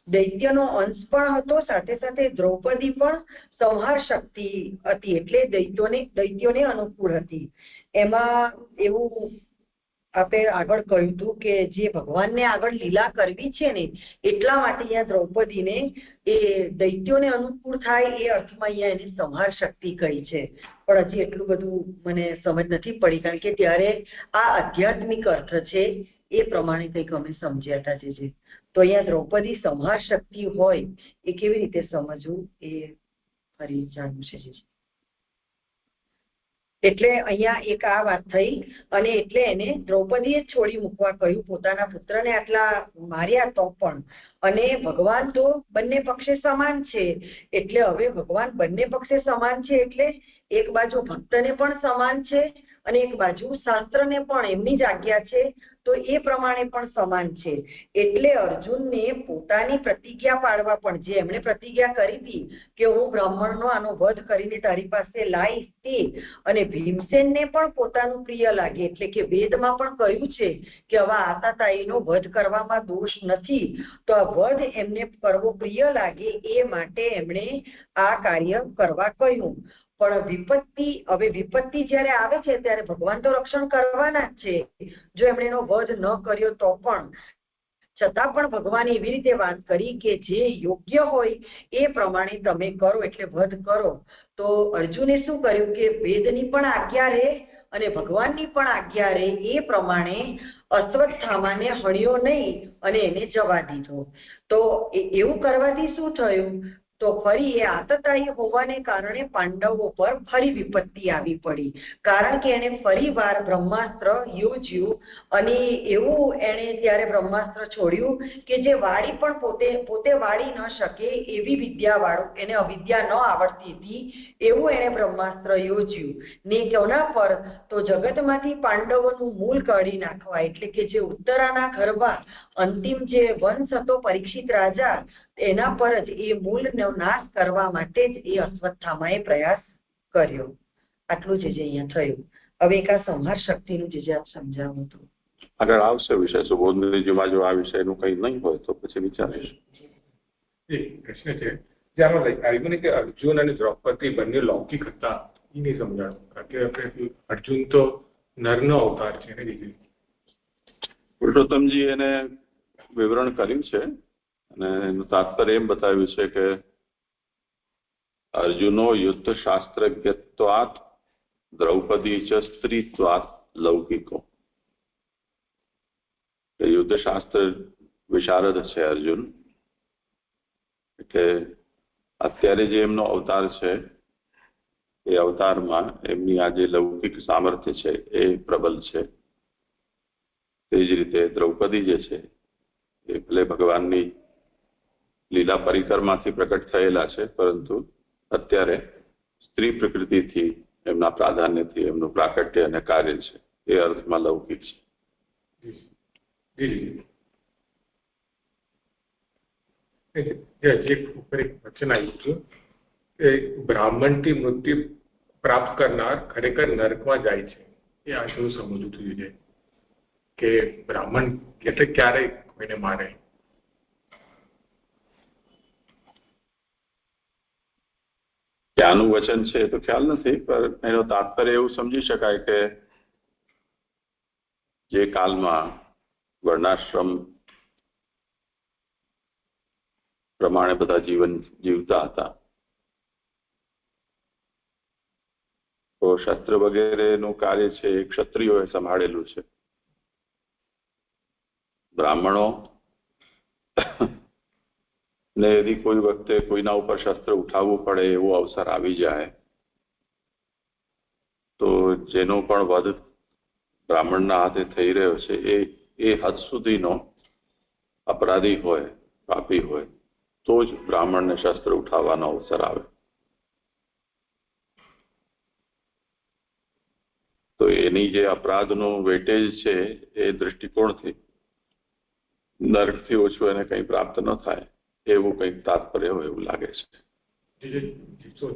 Speaker 2: દૈત્યનો અંશ પણ હતો, સાથે સાથે દ્રૌપદી પણ સંહાર શક્તિ હતી, એટલે દૈત્યોને અનુકૂળ હતી. એમાં એવું આપણે આગળ કહ્યું હતું કે જે ભગવાનને આગળ લીલા કરવી છે ને, એટલા માટે અહીંયા દ્રૌપદીને એ દૈત્યોને અનુકૂળ થાય એ અર્થમાં અહીંયા એને સંહાર શક્તિ કહી છે. પણ હજી એટલું બધું મને સમજ નથી પડી, કારણ કે ત્યારે આ આધ્યાત્મિક અર્થ છે એ પ્રમાણે કંઈક અમે સમજ્યા હતા. જે તો અહીંયા દ્રૌપદી સંહાર શક્તિ હોય એ કેવી રીતે સમજવું એ ફરી જાણવું છે. એટલે અહીંયા એક આ વાત થઈ, અને એટલે એને દ્રૌપદીએ છોડી મૂકવા કહ્યું, પોતાના પુત્રને આટલા માર્યા તો પણ. અને ભગવાન તો બંને પક્ષે સમાન છે, એટલે હવે ભગવાન બંને પક્ષે સમાન છે એટલે એક બાજુ ભક્તને પણ સમાન છે અને એક બાજુ શાસ્ત્રને પણ એમની જ આજ્ઞા છે, તો એ પ્રમાણે પણ સમાન છે. એટલે અર્જુનને પોતાની પ્રતિજ્ઞા પાડવા પણ, જે એમણે પ્રતિજ્ઞા કરી હતી કે હું બ્રાહ્મણનો આનો વધ કરીને તારી પાસે લાવીશ તે, અને ભીમસેનને પણ પોતાનું પ્રિય લાગે, એટલે કે વેદમાં પણ કહ્યું છે કે હવે આતાતાઈનો વધ કરવામાં દોષ નથી, તો આ વધ એમને કરવો પ્રિય લાગે એ માટે એમણે આ કાર્ય કરવા કહ્યું. પણ વિપત્તિ જ્યારે આવે છે ત્યારે ભગવાન તો રક્ષણ કરવાના જ છે. જો એમણે એનો વધ ન કર્યો તો પણ, છતાં પણ ભગવાને એવી રીતે વાત કરી કે જે યોગ્ય હોય એ પ્રમાણે તમે કરો, એટલે વધ કરો. તો અર્જુને શું કર્યું કે વેદની પણ આજ્ઞા રહે અને ભગવાનની પણ આજ્ઞા રહે એ પ્રમાણે અશ્વત્થામાને હણ્યો નહીં અને એને જવા દીધો. તો એવું કરવાથી શું થયું? તો ફરી એ આતતાયી હોવાને કારણે પાંડવો પર ફરી વિપત્તિ આવી પડી, કારણ કે એને ફરી વાર બ્રહ્માસ્ત્ર યોજ્યું અને એવું એને ત્યારે બ્રહ્માસ્ત્ર છોડ્યું કે જે વાળી પણ પોતે વાળી ન શકે એવી વિદ્યા વાળું, એને અવિદ્યા ન આવડતી હતી એવું એને બ્રહ્માસ્ત્ર યોજ્યું ને કોના પર? તો જગતમાંથી પાંડવોનું મૂળ કાઢી નાખવા, એટલે કે જે ઉત્તરાના ગર્ભમાં અંતિમ જે વંશ હતો પરીક્ષિત રાજા, એના પર જ એ મૂળનો નાશ કરવા માટે જ એ અશ્વત્થામાએ પ્રયાસ કર્યો. આટલું જ અહીંયા થયું. હવે એક આ સંહાર શક્તિનું જે આપ સમજાવું હતું
Speaker 1: આગળ આવશે વિષય. સુબોધનજીમાં જો આ વિષયનું કંઈ નહીં હોય તો પછી વિચારીશું.
Speaker 4: પ્રશ્ન છે જેમાં આવ્યું ને કે અર્જુન અને દ્રૌપદી બંને લૌકિક હતા, એ નહીં સમજાણું. કારણ કે આપણે અર્જુન તો નરનો અવતાર છે ને દીદી.
Speaker 1: પુરુષોત્તમજી એને વિવરણ કર્યું છે અને એનું તાત્પર્ય એમ બતાવ્યું છે કે અર્જુનો યુદ્ધ શાસ્ત્રજ્ઞત્વાત દ્રૌપદી ચ સ્ત્રીત્વાત લૌકિકો. યુદ્ધ શાસ્ત્ર વિશારદ છે અર્જુન, એટલે અત્યારે જે એમનો અવતાર છે એ અવતારમાં એમની આ જે લૌકિક સામર્થ્ય છે એ પ્રબલ છે. તે જ રીતે દ્રૌપદી જે છે એ ભલે ભગવાનની લીલા પરિકરમાંથી પ્રકટ થયેલા છે, પરંતુ અત્યારે સ્ત્રી પ્રકૃતિથી એમના પ્રાધાન્યથી એમનું પ્રાકટ્ય અને કાર્ય છે એ અર્થમાં લૌકિક
Speaker 4: છે. ઉપર એક વચન આવ્યું હતું કે બ્રાહ્મણથી મૃત્યુ પ્રાપ્ત કરનાર ખરેખર નરકમાં જાય છે. એ આ શું સમજવું જોઈએ કે બ્રાહ્મણ એટલે ક્યારે કોઈને મારે?
Speaker 1: ત્યાંનું વચન છે તો ખ્યાલ નથી, પણ એનો તાત્પર્ય એવું સમજી શકાય કે જે કાલમાં વર્ણાશ્રમ પ્રમાણે બધા જીવન જીવતા હતા તો શસ્ત્ર વગેરેનું કાર્ય છે એ ક્ષત્રિયોએ સંભાળેલું છે. બ્રાહ્મણો ને यदि કોઈ વખતે કોઈના ઉપર શસ્ત્ર ઉઠાવવું પડે એવો અવસર આવી જાય તો જેનો પણ વધ બ્રાહ્મણના હાથે થઈ રહ્યો છે એ હદ સુધીનો અપરાધી હોય, પાપી હોય, તો જ બ્રાહ્મણને શસ્ત્ર ઉઠાવવાનો અવસર આવે. તો એની જે અપરાધનું વેટેજ છે એ દૃષ્ટિકોણથી નરકથી ઓછું એને કંઈ પ્રાપ્ત ન થાય એવું કંઈક તાત્પર્ય હોય એવું લાગે છે.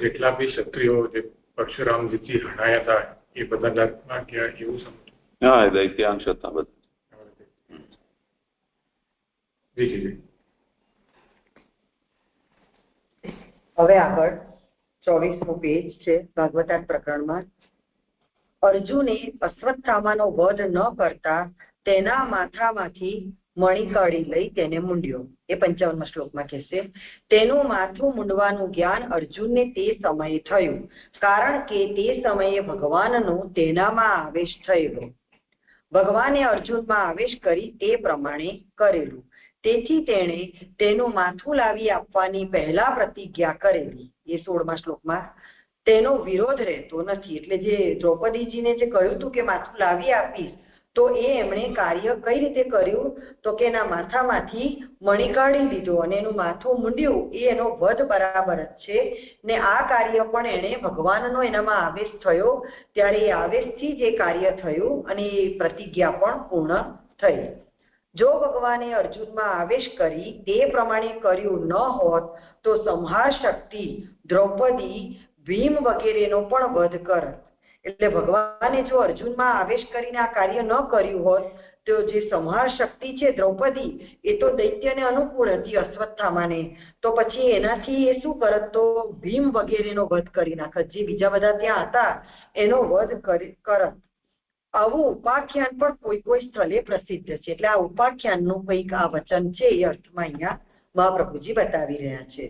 Speaker 4: જેટલા બી ક્ષત્રિયો જે પરશુરામજીથી હણાયા હતા એ બધા નરકમાં ગયા એવું સમજ?
Speaker 1: હા, એ દૈત્યાંશ હતા બધા.
Speaker 2: હવે આગળ 24મું પેજ છે ભાગવતાન પ્રકરણમાં. અર્જુને અશ્વત્થામાનો વધ ન કરતા તેના માથામાંથી મણી કાઢી લઈ તેને મૂંડ્યો. એ 55મા શ્લોકમાં કહેશે તેનું માથું મૂંડવાનું જ્ઞાન અર્જુનને તે સમયે થયું, કારણ કે તે સમયે ભગવાનનો તેનામાં આવેશ થયેલો. ભગવાને અર્જુનમાં આવેશ કરી તે પ્રમાણે કરેલું, તેથી તેણે તેનું માથું લાવી આપવાની પહેલા પ્રતિજ્ઞા કરેલી. એ 16મા શ્લોકમાં તેનો વિરોધ રહેતો નથી. એટલે જે દ્રૌપદીજીને જે કહ્યું હતું કે માથું લાવી આપીશ, તો એ એમણે કાર્ય કઈ રીતે કર્યું? તો કે એના માથામાંથી મણી કાઢી લીધો અને એનું માથું મૂંડ્યું. એ એનો વધ બરાબર જ છે ને આ કાર્ય પણ એણે ભગવાનનો એનામાં આવેશ થયો ત્યારે એ આવેશથી જ એ કાર્ય થયું અને એ પ્રતિજ્ઞા પણ પૂર્ણ થઈ. જો ભગવાને અર્જુનમાં આવેશ કરી તે પ્રમાણે કર્યું ન હોત તો સંહાર શક્તિ દ્રૌપદી, ભીમ વગેરેનો પણ વધ કરત. એટલે ભગવાને જો અર્જુનમાં આવેશ કરીને આ કાર્ય ન કર્યું હોત તો જે સંહાર શક્તિ છે દ્રૌપદી, એ તો દૈત્યને અનુકૂળ હતી અશ્વત્થામાને, તો પછી એનાથી એ શું કરત? તો ભીમ વગેરેનો વધ કરી નાખત. જે બીજા બધા ત્યાં હતા એનો વધ કરત. આવું ઉપાખ્યાન પણ કોઈ સ્થળે પ્રસિદ્ધ છે. એટલે આ ઉપાખ્યાનનું કંઈક આ વચન છે એ અર્થમાં અહીંયા મહાપ્રભુજી બતાવી રહ્યા છે.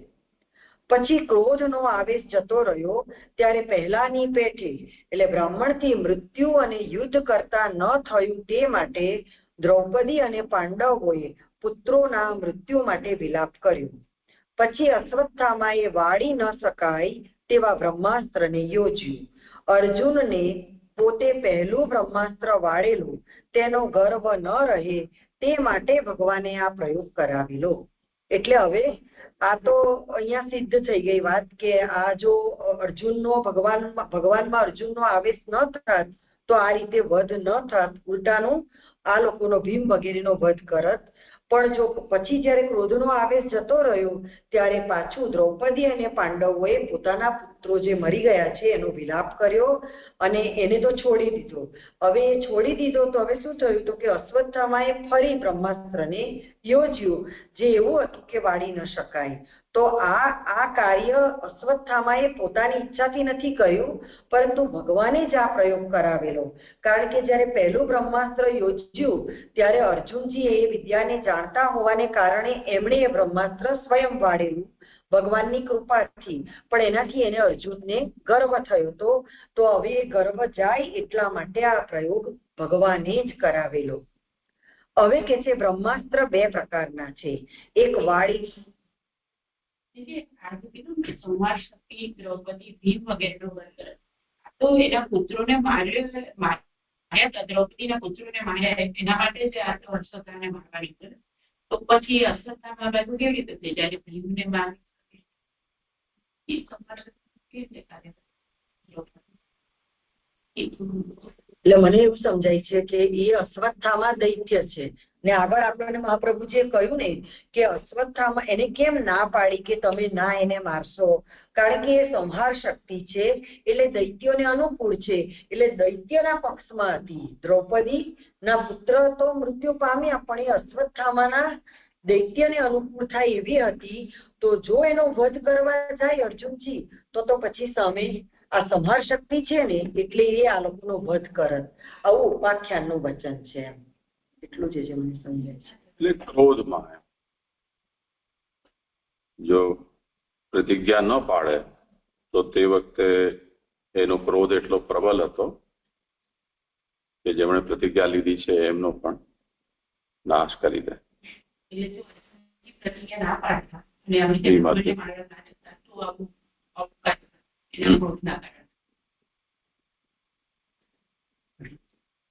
Speaker 2: પછી ક્રોધનો આવેશ જતો રહ્યો ત્યારે પહેલાની પેઠે એટલે બ્રાહ્મણથી મૃત્યુ અને યુદ્ધ કરતા ન થયું તે માટે દ્રૌપદી અને પાંડવોએ પુત્રોના મૃત્યુ માટે વિલાપ કર્યો. પછી અશ્વત્થામાએ વાળી ન શકાય તેવા બ્રહ્માસ્ત્રને યોજ્યું. અર્જુનને પોતે પહેલું બ્રહ્માસ્ત્ર વાળેલું તેનો ગર્વ ન રહે તે માટે ભગવાને આ પ્રયોગ કરાવેલો. એટલે હવે આ તો અહીંયા સિદ્ધ થઈ ગઈ વાત કે આ જો અર્જુનનો ભગવાનમાં અર્જુનનો આવેશ ન થાત તો આ રીતે વધ ન થાત, ઉલટાનું આ લોકોનો ભીમ વગેરેનો વધ કરત. પણ જો પછી જયારે ક્રોધનો આવેશ જતો રહ્યો ત્યારે પાછું દ્રૌપદી અને પાંડવોએ પોતાના પુત્રો જે મરી ગયા છે એનો વિલાપ કર્યો અને એને તો છોડી દીધો. હવે એ છોડી દીધો તો હવે શું થયું તો કે અશ્વત્થામાએ ફરી બ્રહ્માસ્ત્રને યોજ્યું જે એવું હતું કે વાળી ન શકાય. તો આ કાર્ય અશ્વત્થામાએ પોતાની ઈચ્છાથી નથી કર્યું, પરંતુ ભગવાને જ આ પ્રયોગ કરાવેલો. કારણ કે જયારે પહેલું બ્રહ્માસ્ત્ર યોજ્યું ત્યારે અર્જુનજી એ વિદ્યાને જાણતા હોવાને કારણે એમણે એ બ્રહ્માસ્ત્ર સ્વયં વાળેલું ભગવાનની કૃપાથી. પણ એનાથી એને અર્જુનને ગર્વ થયો તો હવે એ ગર્વ જાય એટલા માટે આ પ્રયોગ ભગવાને જ કરાવેલો. હવે કે છે બ્રહ્માસ્ત્ર બે પ્રકારના છે, એક વાળી
Speaker 3: સંહાર શક્તિ દ્રૌપદી ભીમ વગેરેનો વધ કરે તો એના પુત્રોને માર્યા, દ્રૌપદીના પુત્રોને માર્યા એના માટે જ આ તો અશ્વત્થામાને મારવાની કરે. તો પછી અશ્વત્થામા બાજુ કેવી રીતે થઈ જાય ભીમને મારી સંહાર શક્તિ કેવી રીતે કાર્ય
Speaker 2: એટલે મને એવું સમજાય છે કે એ અશ્વત્થામા દૈત્ય છે ને આગળ આપણને મહાપ્રભુજીએ કહ્યું ને કે અશ્વત્થામા એને કેમ ના પાડી કે તમે ના એને મારશો, કારણ કે એ સંહાર શક્તિ છે એટલે દૈત્યોને અનુકૂળ છે. એટલે દૈત્યના પક્ષમાં હતી. દ્રૌપદી ના પુત્ર તો મૃત્યુ પામ્યા પણ એ અશ્વત્થામાના દૈત્યને અનુકૂળ થાય એવી હતી. તો જો એનો વધ કરવા જાય અર્જુનજી તો પછી સામે આ સંહાર શક્તિ છે ને એટલે એ આ લોકોનો વધ કરત. આવું ઉપાખ્યાનનું વચન છે. એટલું જ મને સમજાય છે.
Speaker 1: એટલે ક્રોધમાં જો પ્રતિજ્ઞા ન પાડે તો તે વખતે એનો ક્રોધ એટલો પ્રબલ હતો કે જેમણે પ્રતિજ્ઞા લીધી છે એમનો પણ નાશ કરી દે.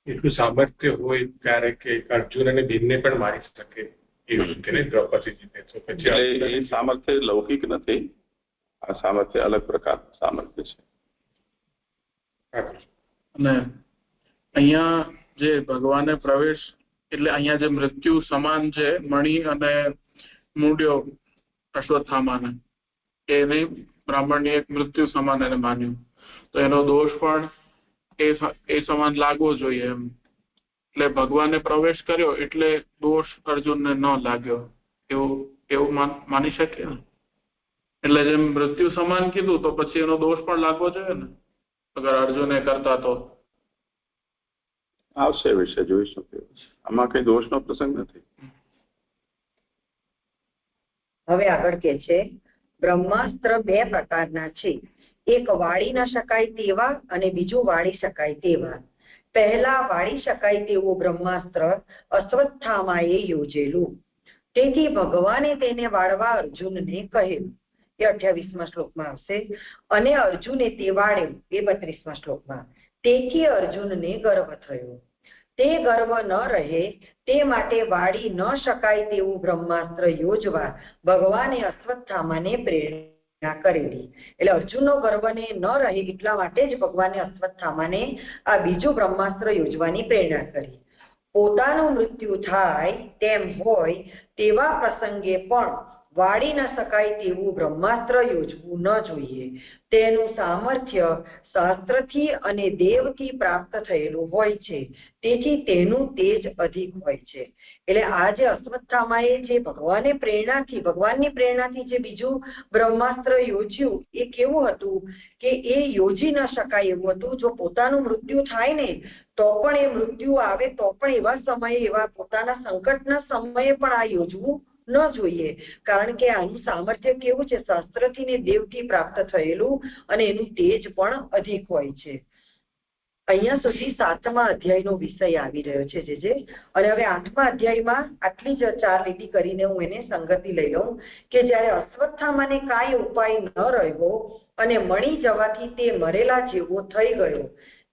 Speaker 4: એટલું સામર્થ્ય હોય ત્યારે કે અર્જુન અને ભીમને પણ મારી શકે એવું કે દ્રૌપદીજીને. તો પછી
Speaker 1: એ સામર્થ્ય લૌકિક નથી, આ સામર્થ્ય અલગ પ્રકારનું સામર્થ્ય છે.
Speaker 5: અને અહીંયા જે ભગવાને પ્રવેશ એટલે અહીંયા જે મૃત્યુ સમાન છે મણી અને મૂંડ્યો અશ્વત્થામાને એની બ્રાહ્મણની એક મૃત્યુ સમાન એને માન્યું તો એનો દોષ પણ એ સમાન લાગવો જોઈએ એમ. એટલે ભગવાને પ્રવેશ કર્યો એટલે દોષ અર્જુનને ન લાગ્યો એવું માની શકીએ ને. એટલે જેમ મૃત્યુ સમાન કીધું તો પછી એનો દોષ પણ લાગવો જોઈએ ને અગર અર્જુને કરતા તો.
Speaker 1: આવશે વિશે જોઈશું. આમાં કઈ દોષનો પ્રસંગ નથી.
Speaker 2: હવે આગળ કે છે બ્રહ્માસ્ત્ર બે પ્રકારના છે, એક વાળી ન શકાય તેવા અને બીજું વાળી શકાય તેવા. પહેલા વાળી શકાય તેવું બ્રહ્માસ્ત્ર અશ્વત્થામાએ યોજેલું, તેથી ભગવાને તેને વાળવા અર્જુનને કહ્યું. એ 28મા શ્લોકમાં આવશે. અને અર્જુને તે વાળ્યું એ 32મા શ્લોકમાં. તેથી અર્જુનને ગર્વ થયો. તે ગર્વ ન રહે તે માટે વાળી ન શકાય તેવું બ્રહ્માસ્ત્ર યોજવા ભગવાને અશ્વત્થામાને પ્રેરણા કરેલી. એટલે અર્જુનનો ગર્વને ન રહે એટલા માટે જ ભગવાને અશ્વત્થામાને આ બીજું બ્રહ્માસ્ત્ર યોજવાની પ્રેરણા કરી. પોતાનું મૃત્યુ થાય તેમ હોય તેવા પ્રસંગે પણ વાળી ન શકાય તેવું બ્રહ્માસ્ત્ર યોજવું ન જોઈએ. તેનું સામર્થ્ય શાસ્ત્રથી અને દેવથી પ્રાપ્ત થયેલું હોય છે, તેથી તેનું તેજ અધિક હોય છે. એટલે આ જે અશ્વત્થામાએ જે ભગવાનની પ્રેરણાથી જે બીજું બ્રહ્માસ્ત્ર યોજ્યું એ કેવું હતું કે એ યોજી ન શકાય એવું હતું. જો પોતાનું મૃત્યુ થાય ને તો પણ એ મૃત્યુ આવે તો પણ એવા સમયે એવા પોતાના સંકટના સમયે પણ આ યોજવું ન જોઈએ, કારણ કે આનું સામર્થ્ય કેવું છે, શાસ્ત્રથી ને દેવથી પ્રાપ્ત થયેલું અને એનું તેજ પણ અધિક હોય છે. અહીંયા સુધી 7મા અધ્યાયનો વિષય આવી રહ્યો છે જે અને હવે 8મા અધ્યાયમાં આટલી જ 4 લીટી કરીને હું એને સંગતિ લઈ લઉં કે જ્યારે અશ્વત્થામાને કાંઈ ઉપાય ન રહ્યો અને મળી જવાથી તે મરેલા જેવો થઈ ગયો,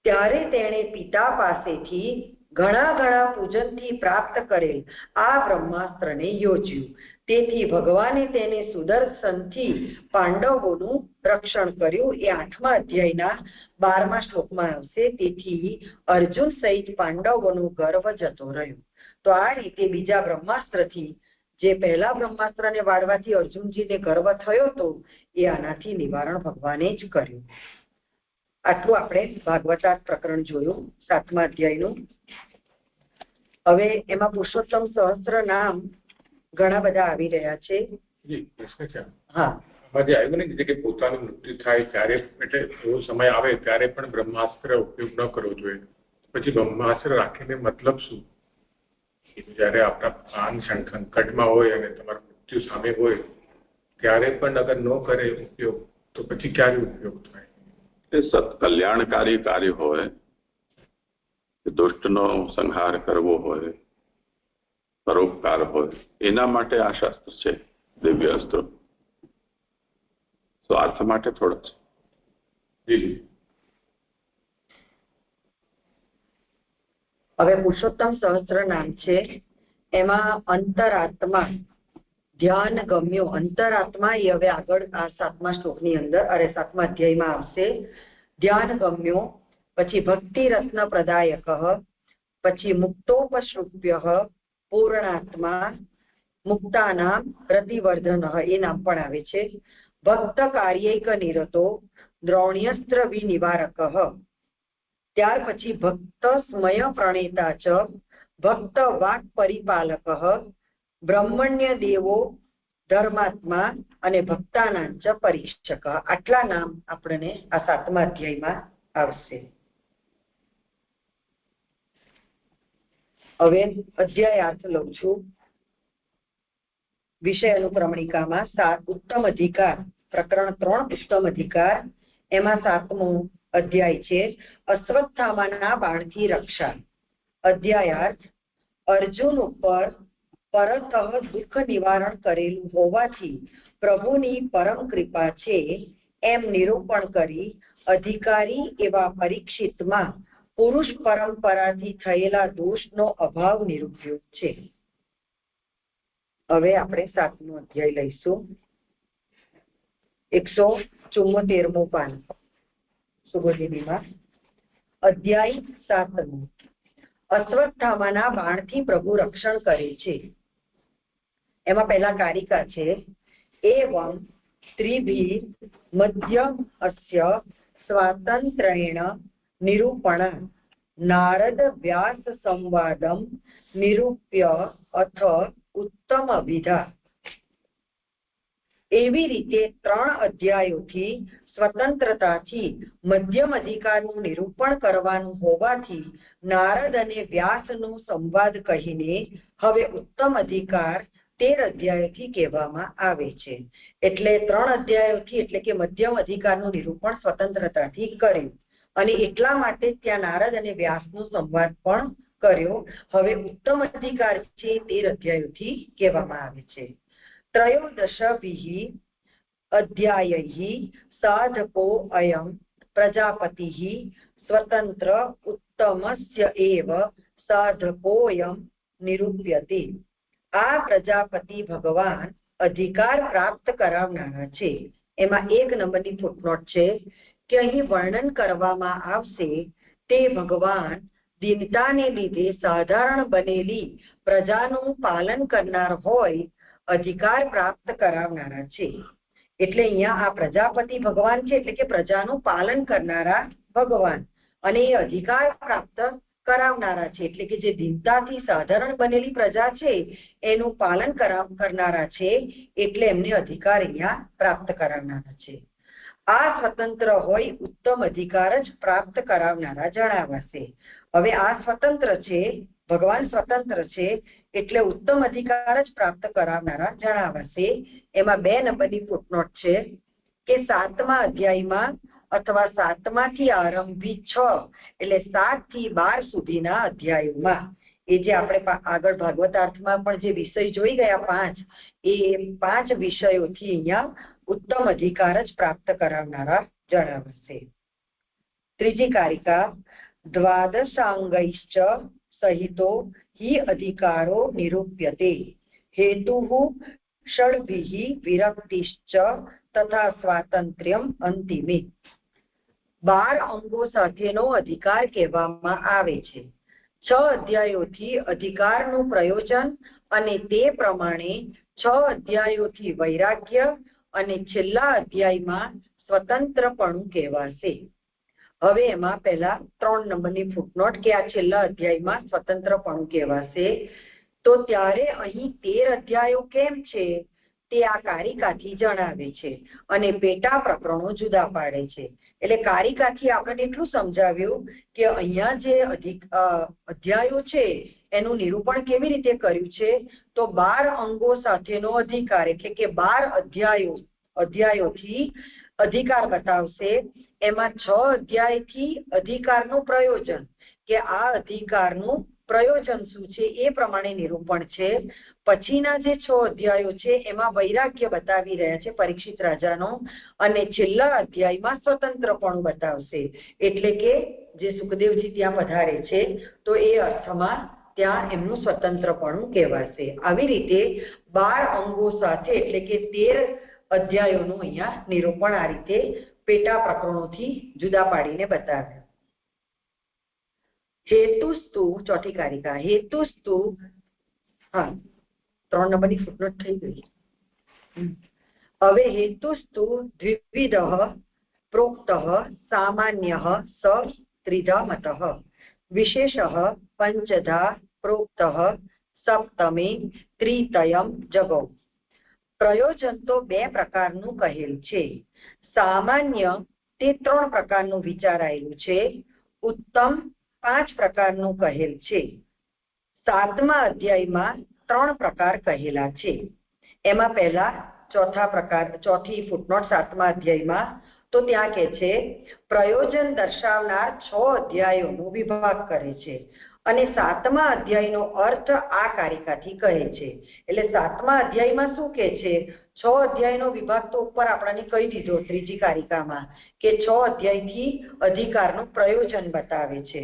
Speaker 2: ત્યારે તેણે પિતા પાસેથી ઘણા પૂજનથી પ્રાપ્ત કરેલ આ બ્રહ્માસ્ત્રને યોજ્યું. તેથી ભગવાને તેને સુદર્શનથી પાંડવોનું રક્ષણ કર્યું. એ 8મા અધ્યાયના 12મા શ્લોકમાં આવશે. તેથી અર્જુન સહિત પાંડવોનો ગર્વ જતો રહ્યો. તો આ રીતે બીજા બ્રહ્માસ્ત્રથી, જે પહેલા બ્રહ્માસ્ત્રને વાળવાથી અર્જુનજીને ગર્વ થયો હતો, એ આનાથી નિવારણ ભગવાને જ કર્યું. આટલું આપણે ભાગવતાર્થ પ્રકરણ જોયું 7મા અધ્યાયનું. હવે એમાં પુરુષોત્તમ સહસ્ત્ર નામ ઘણા બધા આવી રહ્યા છે.
Speaker 4: હા, જે આવ્યું ને કે પોતાનું મૃત્યુ થાય ત્યારે, એટલે એવો સમય આવે ત્યારે પણ બ્રહ્માસ્ત્ર ઉપયોગ ન કરવો જોઈએ. પછી બ્રહ્માસ્ત્ર રાખીને મતલબ શું? જયારે આપણા પ્રાણ સંકટમાં હોય અને તમારું મૃત્યુ સામે હોય ત્યારે પણ અગર ન કરે ઉપયોગ, તો પછી ક્યારે ઉપયોગ થાય?
Speaker 1: એ સત્કલ્યાણકારી કાર્ય હોય, દુષ્ટનો સંહાર કરવો હોય, પરોપકાર હોય, એના માટે આ શાસ્ત્ર છે, દિવ્ય અસ્ત્રો. સ્વાર્થ માટે થોડા છે.
Speaker 2: હવે પુરુષોત્તમ સહસ્ત્ર નામ છે, એમાં અંતરાત્મા, ધ્યાન ગમ્યો. અંતરાત્મા એ હવે આગળ આ 7મા શ્લોકની અંદર, 7મા અધ્યાયમાં આવશે. ધ્યાન ગમ્યો, પછી ભક્તિ રત્ન પ્રદાયક, પછી મુક્તોપશ્રુત્ય, પૂર્ણાત્મા, મુક્તાનામ રતિવર્ધન, એ નામ પણ આવે છે. ભક્ત કાર્યૈક નિરતો, દ્રોણ્યસ્ત્ર વિનિવારક. ત્યાર પછી ભક્ત સ્મય પ્રણેતા ચ, ભક્ત વાક પરિપાલક, બ્રહ્મણ્ય દેવો ધર્માત્મા અને ભક્તાનાં ચ પરીક્ષક. આટલા નામ આપણને આ 7મા અધ્યાયમાં આવશે. હવે અધ્યાયાર્થ લઉં છું. વિષય અનુક્રમણિકામાં 7 ઉત્તમ અધિકાર, પ્રકરણ 3 ઉત્તમ અધિકાર, એમાં 7મો અધ્યાય છે, અશ્વત્થામાના બાણથી રક્ષા. અધ્યાયાર્થ, અર્જુન ઉપર પરતઃ દુઃખ નિવારણ કરેલું હોવાથી પ્રભુની પરમ કૃપા છે એમ નિરૂપણ કરી અધિકારી એવા પરીક્ષિતમાં પુરુષ પરંપરાથી થયેલા દોષનો અભાવ નિરૂપ્યો છે. હવે આપણે 7મો અધ્યાય લઈશું. 174મો પાન સુબોધિનીમાં. અધ્યાય 7મો, અશ્વત્થામાના બાણથી પ્રભુ રક્ષણ કરે છે. એમાં પહેલા કારિકા છે, એવં ત્રિભી મધ્ય અસ્ય સ્વાતંત્રેણ નિરૂપણ નારદ વ્યાસ સંવાદમ નિરૂપ્ય અથ ઉત્તમ વિધા. એવી રીતે 3 અધ્યાયોથી સ્વતંત્રતાથી મધ્યમ અધિકારનું નિરૂપણ કરવાનું હોવાથી નારદ અને વ્યાસનો સંવાદ કહીને હવે ઉત્તમ અધિકાર 13 અધ્યાયોથી કહેવામાં આવે છે. એટલે 3 અધ્યાયોથી, એટલે કે મધ્યમ અધિકારનું નિરૂપણ સ્વતંત્રતાથી કર્યું, અને એટલા માટે ત્યાં નારદ અને વ્યાસનો સંવાદ પણ કર્યો. હવે ઉત્તમ અધિકાર છે 13 અધ્યાયોથી કહેવામાં આવે છે. ત્રયોદશભિઃ અધ્યાયૈઃ સાધકો અયં પ્રજાપતિઃ સ્વતંત્ર ઉત્તમસ્ય એવ સાધકોયં નિરૂપ્યતે. આ પ્રજાપતિ ભગવાન અધિકાર પ્રાપ્ત કરાવનારા છે. એમાં 1 નંબરની ફૂટનોટ છે કે અહીં વર્ણન કરવામાં આવશે તે ભગવાન દીનતાને લીધે સાધારણ બનેલી પ્રજાનું પાલન કરનાર હોય, અધિકાર પ્રાપ્ત કરાવનારા છે. એટલે અહીંયા આ પ્રજાપતિ ભગવાન છે, એટલે કે પ્રજાનું પાલન કરનારા ભગવાન, અને એ અધિકાર પ્રાપ્ત કરાવનારા છે, એટલે કે જે દીનતાથી સાધારણ બનેલી પ્રજા છે એનું પાલન કરનારા છે, એટલે એમને અધિકાર અહીંયા પ્રાપ્ત કરાવનારા છે. આ સ્વતંત્ર હોય ઉત્તમ અધિકાર જ પ્રાપ્ત કરાવનારા જણાવાશે. હવે આ સ્વતંત્ર છે ભગવાન સ્વતંત્ર છે એટલે ઉત્તમ અધિકાર જ પ્રાપ્ત કરાવનારા જણાવાશે. એમાં 2 નંબરની ફૂટનોટ છે કે 7મા અધ્યાયમાં અથવા 7માથી આરંભી 6 એટલે 7 થી 12 સુધીના અધ્યાયોમાં એ જે આપણે આગળ ભાગવતાર્થમાં પણ જે વિષય જોઈ ગયા 5, એ 5 વિષયોથી અહીંયા ઉત્તમ અધિકાર જ પ્રાપ્ત કરાવનારા જણાવશે. ત્રીજી કારિકા દ્વાદશાંગૈશ્ચ સહિતો हि અધિકારો નિરૂપ્યતે હેતુઃ ષડભિઃ વિરક્તિશ્ચ તથા સ્વાતંત્ર્યમ અંતિમે. 12 અંગો સાથેનો અધિકાર કહેવામાં આવે છે. 6 અધ્યાયોથી અધિકારનું પ્રયોજન અને તે પ્રમાણે 6 અધ્યાયોથી વૈરાગ્ય અને છેલ્લા અધ્યાયમાં સ્વતંત્રપણું કહેવાશે. હવે એમાં પહેલા 3 નંબરની ફૂટનોટ કે આ છેલ્લા અધ્યાયમાં સ્વતંત્રપણું કહેવાશે. તો ત્યારે અહીં 13 અધ્યાયો કેમ છે તે આ કારિકાથી જણાવે છે અને પેટા પ્રકરણો જુદા પાડે છે. એટલે કારિકાથી આપણને એટલું સમજાવ્યું કે અહીંયા જે અધ્યાયો છે એનું નિરૂપણ કેવી રીતે કર્યું છે. તો 12 અંગો સાથેનો અધિકાર એટલે કે 12 અધ્યાયોથી અધિકાર બતાવશે. એમાં 6 અધ્યાયથી અધિકારનું પ્રયોજન કે આ અધિકારનું પ્રયોજન શું છે એ પ્રમાણે નિરૂપણ છે. પછીના જે 6 અધ્યાયો છે એમાં વૈરાગ્ય બતાવી રહ્યા છે પરીક્ષિત રાજાનો, અને છેલ્લા અધ્યાયમાં સ્વતંત્રપણું બતાવશે. એટલે કે જે સુખદેવજી ત્યાં પધારે છે તો એ અર્થમાં ત્યાં એમનું સ્વતંત્રપણું કહેવાશે. આવી રીતે 12 અંગો સાથે એટલે કે 13 અધ્યાયોનું અહીંયા નિરૂપણ આ રીતે પેટા પ્રકરણોથી જુદા પાડીને બતાવ્યું. હેતુસ્તુ ચોથી કારિકા હેતુસ્તુ 3 નંબરની ફૂટનોટ થઈ ગઈ. હવે હેતુસ્તુ દ્વિવિધઃ પ્રોક્તઃ સામાન્યઃ સ ત્રિધા મતઃ વિશેષઃ પંચધા પ્રોક્તઃ સપ્તમે ત્રિતયમ જગૌ. પ્રયોજન તો 2 પ્રકારનું કહેલ છે. સામાન્ય તે 3 પ્રકારનું વિચારાયેલું છે. ઉત્તમ 5 પ્રકારનું કહેલ છે. 7મા અધ્યાયમાં 3 પ્રકાર કહેલા છે. એમાં પહેલા ચોથી ફૂટનોટ 7મા અધ્યાયમાં તો ત્યાં કહે છે પ્રયોજન દર્શાવનાર 6 અધ્યાયોનો વિભાગ કરે છે અને 7મા અધ્યાયનો અર્થ આ કારિકાથી કહે છે. એટલે 7મા અધ્યાયમાં શું કહે છે? 6 અધ્યાયનો વિભાગ તો ઉપર આપણને કહી દીધો ત્રીજી કારિકામાં કે 6 અધ્યાયથી અધિકારનું પ્રયોજન બતાવે છે,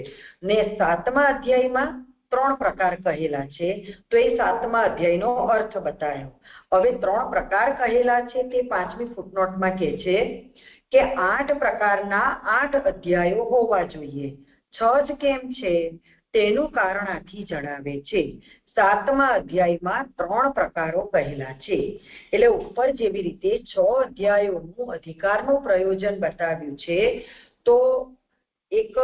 Speaker 2: ને 7મા અધ્યાયમાં 3 પ્રકાર કહેલા છે તો એ 7મા અધ્યાયનો અર્થ બતાવ્યો. હવે 3 પ્રકાર કહેલા છે તે 5મી ફૂટનોટમાં કહે છે કે 8 પ્રકારના 8 અધ્યાયો હોવા જોઈએ. 6 જ કેમ છે તેનું કારણ આથી જણાવે છે. 7મા અધ્યાયમાં 3 પ્રકારો કહેલા છે. એટલે ઉપર જેવી રીતે 6 અધ્યાયોનું અધિકારનું પ્રયોજન બતાવ્યું છે તો એક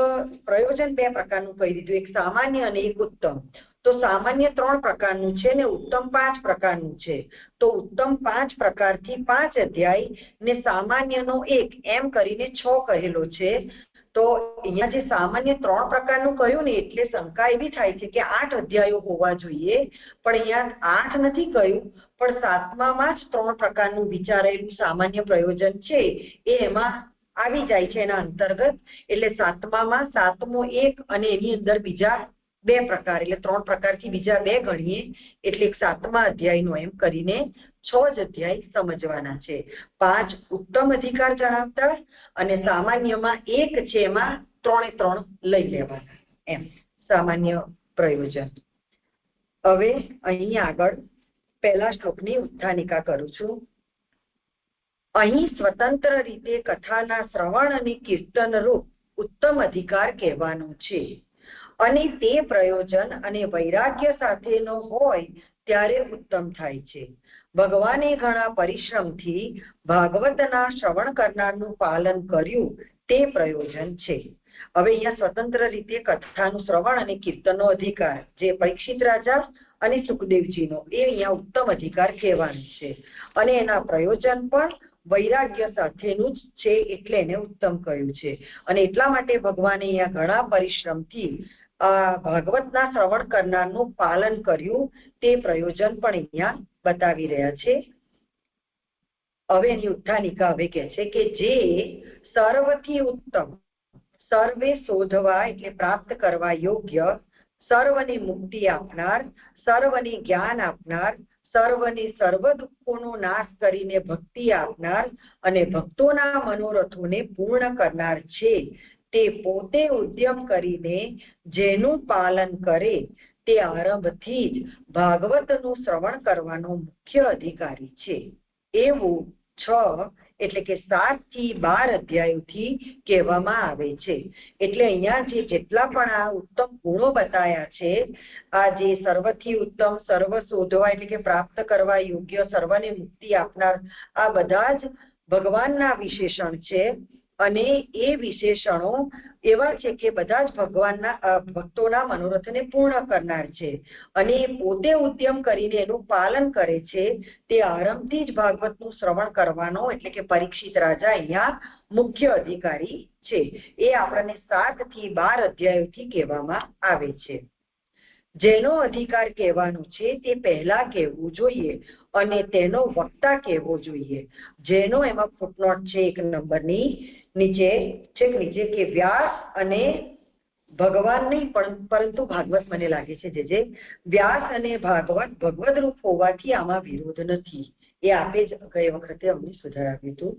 Speaker 2: પ્રયોજન 2 પ્રકારનું કહી દીધું, એક સામાન્ય અને એક ઉત્તમ. તો સામાન્ય 3 પ્રકારનું છે ને ઉત્તમ 5 પ્રકારનું છે. તો ઉત્તમ 5 પ્રકારથી 5 અધ્યાય ને સામાન્યનો 1 એમ કરીને 6 કહેલો છે. તો અહીંયા જે સામાન્ય 3 પ્રકારનું કહ્યું ને એટલે શંકા એવી થાય છે કે 8 અધ્યાયો હોવા જોઈએ, પણ અહીંયા 8 નથી કહ્યું, પણ 7મામાં જ 3 પ્રકારનું વિચારેલું સામાન્ય પ્રયોજન છે એ એમાં આવી જાય છે એના અંતર્ગત. એટલે 7મામાં 7મો 1 અને એની અંદર બીજા 2 પ્રકાર એટલે 3 પ્રકારથી બીજા 2 ગણીએ એટલે 7મા અધ્યાયનો એમ કરીને 6 જ અધ્યાય સમજવાના છે. 5 ઉત્તમ અધિકાર જણાવતા અને સામાન્યમાં 1 છે એમાં 3 લઈ લેવાના એમ સામાન્ય પ્રયોજન. હવે અહીં આગળ પહેલા શ્લોકની ઉત્થાનિકા કરું છું. અહીં સ્વતંત્ર રીતે કથાના શ્રવણ અને કીર્તન રૂપ ઉત્તમ અધિકાર કહેવાનો છે અને તે પ્રયોજન અને વૈરાગ્ય સાથેનો હોય ત્યારે ઉત્તમ થાય છે. ભગવાને ઘણા પરિશ્રમથી ભાગવતના શ્રવણ કરનારનું પાલન કર્યું તે પ્રયોજન છે. હવે અહીંયા સ્વતંત્ર રીતે કથાનું શ્રવણ અને કીર્તનનો અધિકાર જે પરીક્ષિત રાજા અને સુખદેવજીનો એ અહીંયા ઉત્તમ અધિકાર કહેવાનો છે અને એના પ્રયોજન પણ વૈરાગ્ય સાથેનું જ છે એટલે એને ઉત્તમ કહ્યું છે. અને એટલા માટે ભગવાને અહીંયા ઘણા પરિશ્રમથી ભાગવતના શ્રવણ કરનારનું પાલન કર્યું તે પ્રયોજન પણ અહીંયા બતાવી રહ્યા છે. હવે એની ઉત્થાનિકા હવે કહે છે કે જે સર્વથી ઉત્તમ, સર્વે શોધવા એટલે પ્રાપ્ત કરવા યોગ્ય, સર્વને મુક્તિ આપનાર, સર્વને જ્ઞાન આપનાર, સર્વને સર્વ દુઃખોનો નાશ કરીને ભક્તિ આપનાર અને ભક્તોના મનોરથોને પૂર્ણ કરનાર છે, તે પોતે ઉદ્યમ કરીને જેનું પાલન કરે તે આરંભથી જ ભાગવતનું શ્રવણ કરવાનો મુખ્ય અધિકારી છે. એવું 6 એટલે કે 7 થી 12 અધ્યાયોથી કહેવામાં આવે છે. એટલે અહીંયા જેટલા પણ આ ઉત્તમ ગુણો બતાયા છે, આ જે સર્વથી ઉત્તમ, સર્વ શોધવા એટલે કે પ્રાપ્ત કરવા યોગ્ય, સર્વને મુક્તિ આપનાર, આ બધા જ ભગવાનના વિશેષણ છે. અને એ વિશેષણો એવા છે કે બધા જ ભગવાનના ભક્તોના મનોરથને પૂર્ણ કરનાર છે અને પોતે ઉદ્યમ કરીને એનું પાલન કરે છે. તે આરંભથી જ ભાગવતનું શ્રવણ કરવાનો એટલે કે પરીક્ષિત રાજા અહીંયા મુખ્ય અધિકારી છે. એ આપણને 7 થી 12 અધ્યાયોથી કહેવામાં આવે છે. જેનો અધિકાર કહેવાનો છે તે પહેલા કહેવું જોઈએ અને તેનો વક્તા કહેવો જોઈએ. જેનો એમાં ફૂટનોટ છે 1 નંબરની નીચે કે વ્યાસ અને ભગવાન નહીં પરંતુ ભાગવત, મને લાગે છે જે વ્યાસ અને ભાગવત ભગવદ રૂપ હોવાથી આમાં વિરોધ નથી. એ આપે જ ગઈ વખતે અમને સુધારાવ્યું હતું.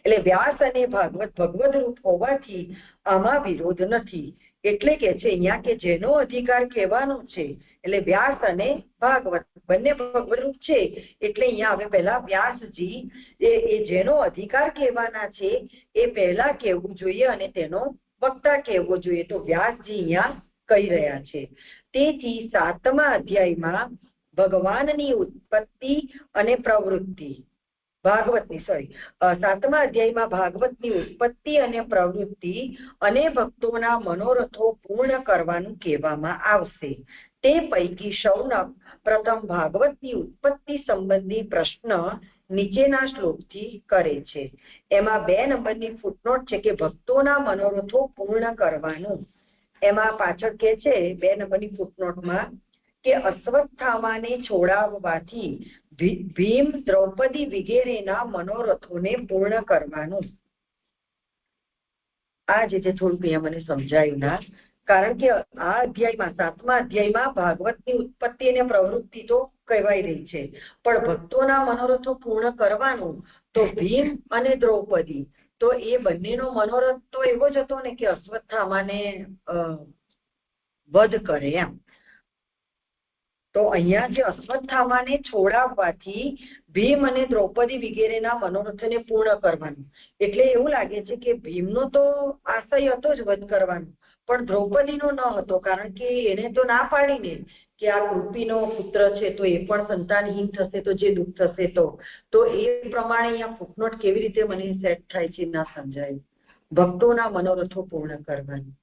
Speaker 2: એટલે વ્યાસ અને ભાગવત ભગવદ રૂપ હોવાથી આમાં વિરોધ નથી. એટલે કે છે અહીંયા કે જેનો અધિકાર કહેવાનો છે એટલે વ્યાસ અને ભાગવત બંને ભગવદ રૂપ છે. એટલે અહીંયા હવે પહેલા વ્યાસજી એ જેનો અધિકાર કહેવાના છે એ પહેલા કહેવું જોઈએ અને તેનો વક્તા કહેવો જોઈએ. તો વ્યાસજી અહીંયા કહી રહ્યા છે. તેથી 7મા અધ્યાયમાં ભગવાનની ઉત્પત્તિ અને પ્રવૃત્તિ, ભાગવતની 7મા અધ્યાયમાં ભાગવતની ઉત્પત્તિ અને પ્રવૃત્તિ અને ભક્તોના મનોરથો પૂર્ણ કરવાનું કહેવામાં આવશે. તે પૈકી શૌનક પ્રથમ ભાગવતની ઉત્પત્તિ સંબંધી પ્રશ્ન નીચેના શ્લોકથી કરે છે. એમાં 2 નંબરની ફૂટનોટ છે કે ભક્તોના મનોરથો પૂર્ણ કરવાનું. એમાં પાછળ કે છે 2 નંબરની ફૂટનોટમાં કે અશ્વત્થામાને છોડાવવાથી ભીમ, દ્રૌપદી વગેરેના મનોરથોને પૂર્ણ કરવાનું. આ જે થોડુંક અહીંયા મને સમજાયું ના, કારણ કે આ અધ્યાયમાં 7મા અધ્યાયમાં ભાગવતની ઉત્પત્તિ અને પ્રવૃત્તિ તો કહેવાય રહી છે, પણ ભક્તોના મનોરથો પૂર્ણ કરવાનું તો ભીમ અને દ્રૌપદી તો એ બંનેનો મનોરથ તો એવો જ હતો ને કે અશ્વત્થામાને વધ કરે એમ. તો અહીંયા જે અશ્વત્થામાને છોડાવવાથી ભીમ અને દ્રૌપદી વગેરેના મનોરથને પૂર્ણ કરવાનું. એટલે એવું લાગે છે કે ભીમનો તો આશય હતો જ વધ કરવાનો, પણ દ્રૌપદીનો ન હતો, કારણ કે એને તો ના પાડીને કે આ કૃપિનો પુત્ર છે તો એ પણ સંતાનહીન થશે તો જે દુઃખ થશે તો એ પ્રમાણે અહીંયા ફૂટનોટ કેવી રીતે મને સેટ થાય છે ના સમજાયું. ભક્તોના મનોરથો પૂર્ણ કરવાનું.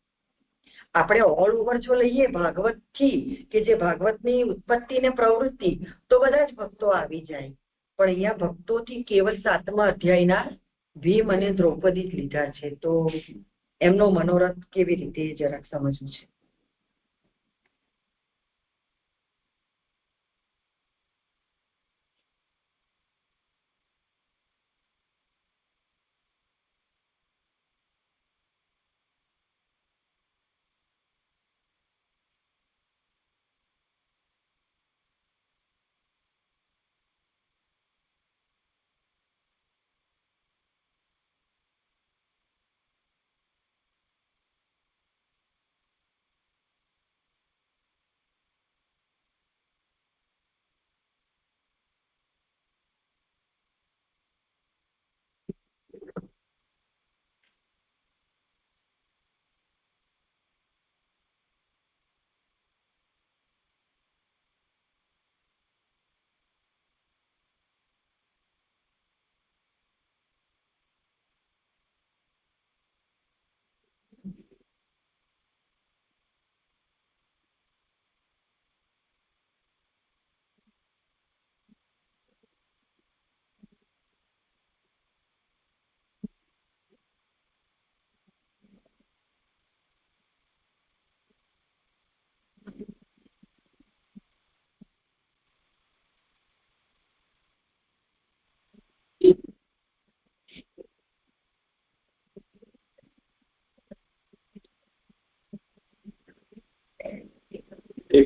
Speaker 2: આપણે ઓલ ઓવર જો લઈએ ભાગવત થી કે જે ભાગવતની ઉત્પત્તિ ને પ્રવૃત્તિ તો બધા જ ભક્તો આવી જાય, પણ અહીંયા ભક્તોથી કેવલ 7મા અધ્યાયના ભીમ અને દ્રૌપદી જ લીધા છે. તો એમનો મનોરથ કેવી રીતે જરાક સમજવું છે.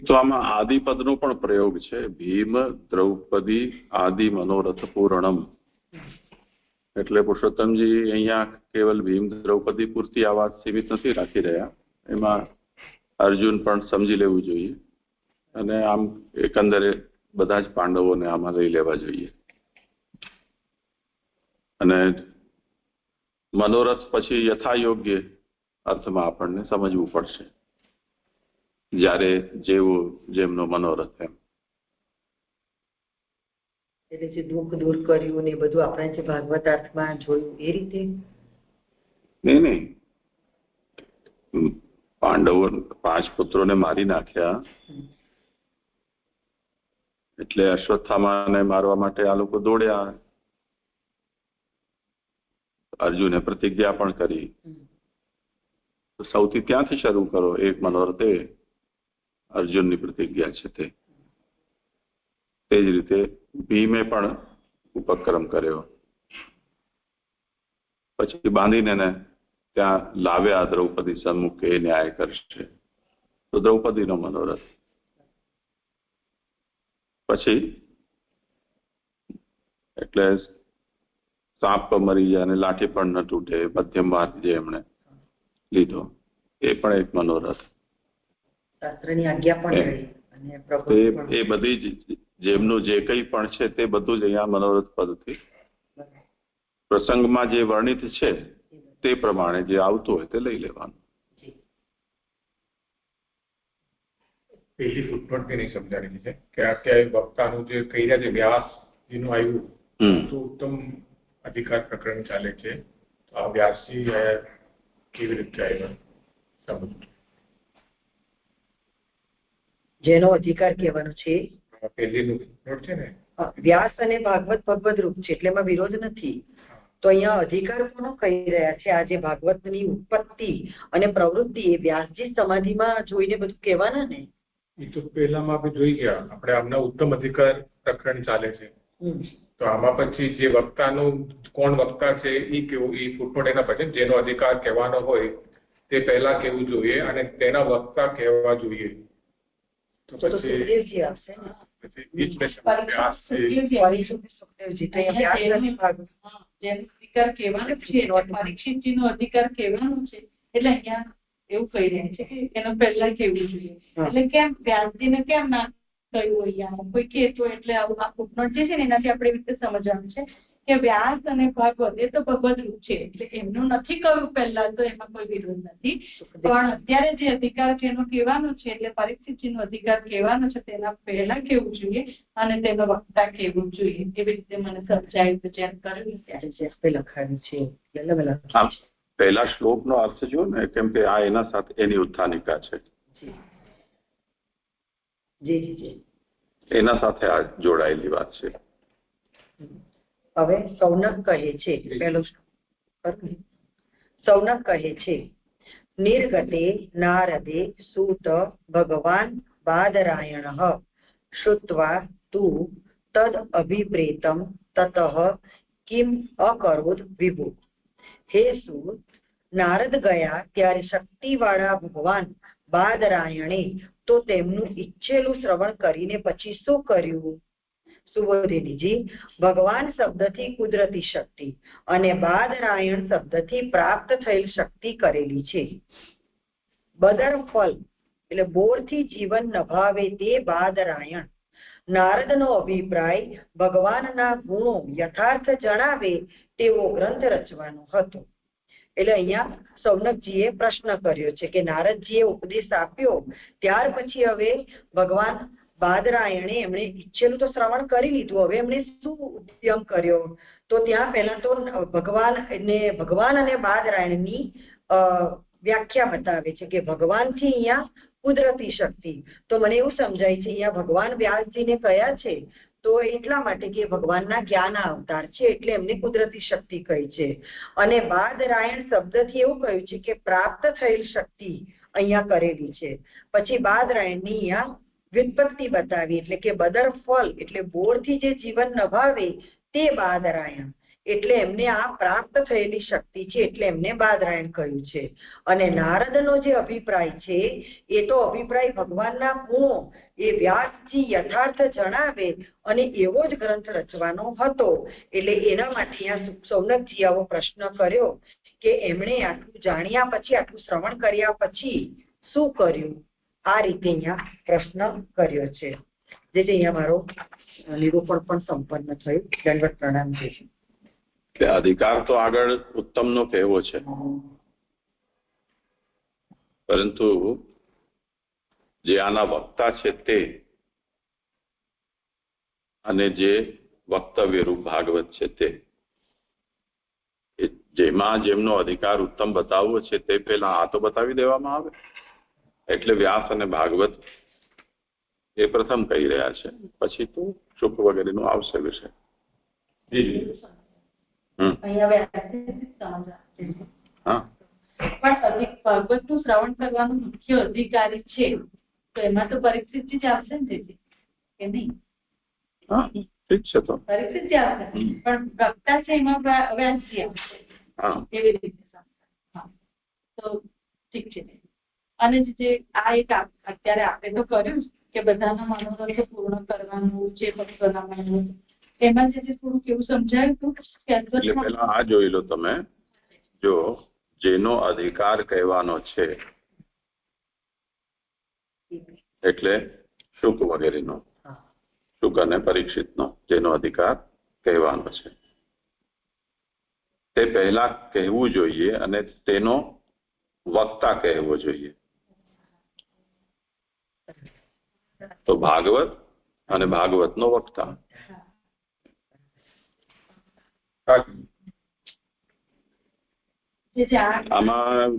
Speaker 1: એક તો આમાં આદિપદનો પણ પ્રયોગ છે. ભીમ દ્રૌપદી આદિ મનોરથ પૂર્ણમ. એટલે પુરુષોત્તમજી અહીંયા કેવલ ભીમ દ્રૌપદી પૂરતી આ વાત સીમિત નથી રાખી રહ્યા. એમાં અર્જુન પણ સમજી લેવું જોઈએ અને આમ એકંદરે બધા જ પાંડવોને આમાં લઈ લેવા જોઈએ. અને મનોરથ પછી યથાયોગ્ય અર્થમાં આપણને સમજવું પડશે, જ્યારે જેવું જેમનો મનોરથ એમ.
Speaker 2: એટલે જે દુઃખ દૂર કર્યું ને બધું આપણે જે ભાગવતાર્થમાં જોયું એ રીતે
Speaker 1: નહીં. પાંડવો 5 પુત્રોને મારી નાખ્યા એટલે અશ્વત્થામાને મારવા માટે આ લોકો દોડ્યા. અર્જુને પ્રતિજ્ઞા પણ કરી. તો સૌથી ત્યાંથી શરૂ કરો. એક મનોરથ એ અર્જુનની પ્રતિજ્ઞા છે તે જ રીતે ભીમે પણ ઉપક્રમ કર્યો. પછી બાંધીને ત્યાં લાવ્યા દ્રૌપદી સન્મુખે એ ન્યાય કરશે. તો દ્રૌપદીનો મનોરથ. પછી એટલે સાપ મરી જાય અને લાઠી પણ ન તૂટે, મધ્યમ માર્ગ જે એમણે લીધો એ પણ એક મનોરથ.
Speaker 2: શાસ્ત્રની આજ્ઞા પણ રહી અને પ્રભુ
Speaker 1: એ બધી જ જેમનું જે કંઈ પણ છે તે બધું જ અહીંયા મનોરથ પદથી પ્રસંગમાં જે વર્ણિત છે તે પ્રમાણે જે આવતું હોય તે લઈ લેવાનું.
Speaker 4: પેલી ફૂટનોટ બી નહીં સમજાણી છે કે અત્યારે વક્તાનું જે કહી રહ્યા છે વ્યાસજીનું આવ્યું તો ઉત્તમ અધિકાર પ્રકરણ ચાલે છે. તો આ વ્યાસજી કેવી રીતે આવ્યા સમજ
Speaker 2: જેનો અધિકાર કહેવાનો છે
Speaker 4: પેલીનું ફૂટનોટ છે ને
Speaker 2: વ્યાસ અને ભાગવત ભગવદ રૂપ છે એટલે એમાં વિરોધ નથી. તો અહીંયા અધિકાર કોનો કહી રહ્યા છે? આ જે ભાગવતની ઉત્પત્તિ અને પ્રવૃત્તિ એ વ્યાસજી સમાધિમાં જોઈને બધું કહેવાના ને.
Speaker 4: એ તો પહેલામાં આપણે જોઈ ગયા. આપણે આમના ઉત્તમ અધિકાર પ્રકરણ ચાલે છે. તો આમાં પછી જે વક્તાનું કોણ વક્તા છે એ કેવું એ ફૂટનોટ એના પછી જેનો અધિકાર કહેવાનો હોય તે પહેલા કહેવું જોઈએ અને તેના વક્તા કહેવા જોઈએ. તો પછી
Speaker 2: સુખદેવજી આવશે ને.
Speaker 3: પરીક્ષિતજી નો અધિકાર કહેવાનો છે એટલે અહીંયા એવું કહી રહ્યા છે કે એનો પહેલા કેવું જોઈએ. એટલે કેમ વ્યાસજીને કેમ ના કહ્યું અહીંયા કોઈ કહેતો એટલે આવું આ ફૂટનોટ જે છે ને એનાથી આપણે રીતે સમજવાનું છે કે વ્યાસ અને ભાગવત એ તો ભગવદ રૂપ છે એટલે એમનું નથી કહ્યું પહેલા તો એમાં કોઈ વિરોધ નથી. પણ અત્યારે જે અધિકાર છે એનો કહેવાનો છે એટલે પરીક્ષિતજી નો અધિકાર કહેવાનો છે તેના પહેલા કેવું જોઈએ અને તેનો વક્તા કેવું જોઈએ એવી રીતે મને સમજાયું તો જેમ કર્યું ત્યારે
Speaker 2: લખાયું છે.
Speaker 1: પહેલા શ્લોકનો અર્થ જો ને, કેમ કે આ એના સાથે એની ઉત્થાનિકા છે, એના સાથે આ જોડાયેલી વાત છે.
Speaker 2: હવે સૌનક કહે છે, પહેલો સૌનક કહે છે નિર્ગતે નારદે સૂત ભગવાન બાદરાયણ શ્રુત્વા તુ તદ અભિપ્રેતમ તતઃ કિમ અકરોદ વિભુ. હે સૂત, નારદ ગયા ત્યારે શક્તિવાળા ભગવાન બાદરાયણે તો તેમનું ઈચ્છેલું શ્રવણ કરીને પછી શું કર્યું? સુબોધિનીજી, ભગવાન શબ્દથી કુદરતી શક્તિ અને બાદરાયણ શબ્દથી પ્રાપ્ત થયેલ શક્તિ કરેલી છે. બદર ફલ એટલે બોરથી જીવન નભાવે તે બાદરાયણ. નારદનો અભિપ્રાય ભગવાનના ગુણો યથાર્થ જણાવે તેવો ગ્રંથ રચવાનો હતો. એટલે અહીંયા સૌનકજીએ પ્રશ્ન કર્યો છે કે નારદજીએ ઉપદેશ આપ્યો ત્યાર પછી હવે ભગવાન બાદરાયણે એમણે ઈચ્છેલું તો શ્રવણ કરી લીધું, હવે એમણે શું ઉદ્યમ કર્યો? તો ત્યાં પહેલા તો ભગવાન અને બાદરાયણની વ્યાખ્યા બતાવે છે કે ભગવાનથી અહીંયા કુદરતી શક્તિ. તો મને એવું સમજાય છે અહીંયા ભગવાન વ્યાસજીને કયા છે તો એટલા માટે કે ભગવાનના જ્ઞાન અવતાર છે એટલે એમને કુદરતી શક્તિ કહી છે. અને બાદરાયણ શબ્દથી એવું કહ્યું છે કે પ્રાપ્ત થયેલ શક્તિ અહીંયા કરેલી છે. પછી બાદરાયણની અહીંયા વ્યુત્પત્તિ બતાવી એટલે કે બદર ફલ એટલે બોરથી જે જીવન નભાવે તે બાદરાયણ એટલે એમને આ પ્રાપ્ત થયેલી શક્તિ છે, એટલે એમને બાદરાયણ કહ્યું છે. અને નારદનો જે અભિપ્રાય છે એ તો અભિપ્રાય ભગવાનના ગુણો એ વ્યાસજી યથાર્થ જણાવે અને એવો જ ગ્રંથ રચવાનો હતો. એટલે એના માટે અહીંયા સૌનકજી આવો પ્રશ્ન કર્યો કે એમણે આટલું જાણ્યા પછી, આટલું શ્રવણ કર્યા પછી શું કર્યું, આ રીતે અહીંયા પ્રશ્ન કર્યો છે. જેથી અહીંયા મારો નિરૂપણ પણ સંપન્ન થયું. દંડવત પ્રણામ છે.
Speaker 1: અધિકાર તો આગળ ઉત્તમનો કહેવો છે, પરંતુ જે આના વક્તા છે તે અને જે વક્તવ્ય રૂપ ભાગવત છે તે, જેમાં જેમનો અધિકાર ઉત્તમ બતાવવો છે તે પહેલા આ તો બતાવી દેવામાં આવે. એટલે વ્યાસ અને ભાગવત એ પ્રથમ કહી રહ્યા છે, પછી તો શુક વગેરેનું આવશે વિષય.
Speaker 2: ભાગવતનું શ્રવણ કરવાનું મુખ્ય અધિકારી છે તો એમાં તો પરીક્ષિતજી જ આવશે ને, કે નહીં?
Speaker 1: ઠીક છે, તો
Speaker 2: પરીક્ષિતજી આવશે, પણ વક્તા છે એમાં વ્યાસજી આવશે, એવી રીતે. તો ઠીક છે. અને જે આ એક અત્યારે આપણે તો કર્યું કે બધાના મનોરથ પૂર્ણ કરવાનું જે ભક્તોના મનોરથ, એમાં જે થોડું કેવું સમજાયું હતું કે
Speaker 1: પેલા આ જોઈ લો તમે. જો જેનો અધિકાર કહેવાનો છે એટલે શુક વગેરેનો, શુક અને પરીક્ષિતનો જેનો અધિકાર કહેવાનો છે તે પહેલા કહેવું જોઈએ અને તેનો વક્તા કહેવો જોઈએ. તો ભાગવત અને ભાગવતનો વક્તા. આમાં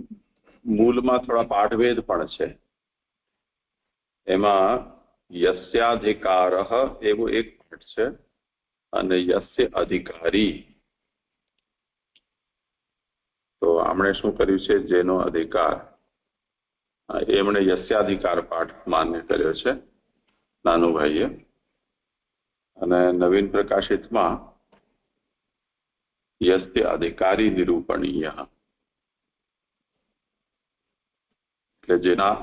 Speaker 1: મૂળમાં થોડા પાઠભેદ પણ છે. એમાં યસ્યાધિકાર એવો એક પાઠ છે અને યસ્ય અધિકારી. તો આમણે શું કર્યું છે, જેનો અધિકાર, એમણે યસ્યાધિકાર પાઠ માન્ય કર્યો છે નાનુભાઈએ. અને નવીન પ્રકાશિતમાં યસ્ય અધિકારી નિરૂપણીય, એટલે જેના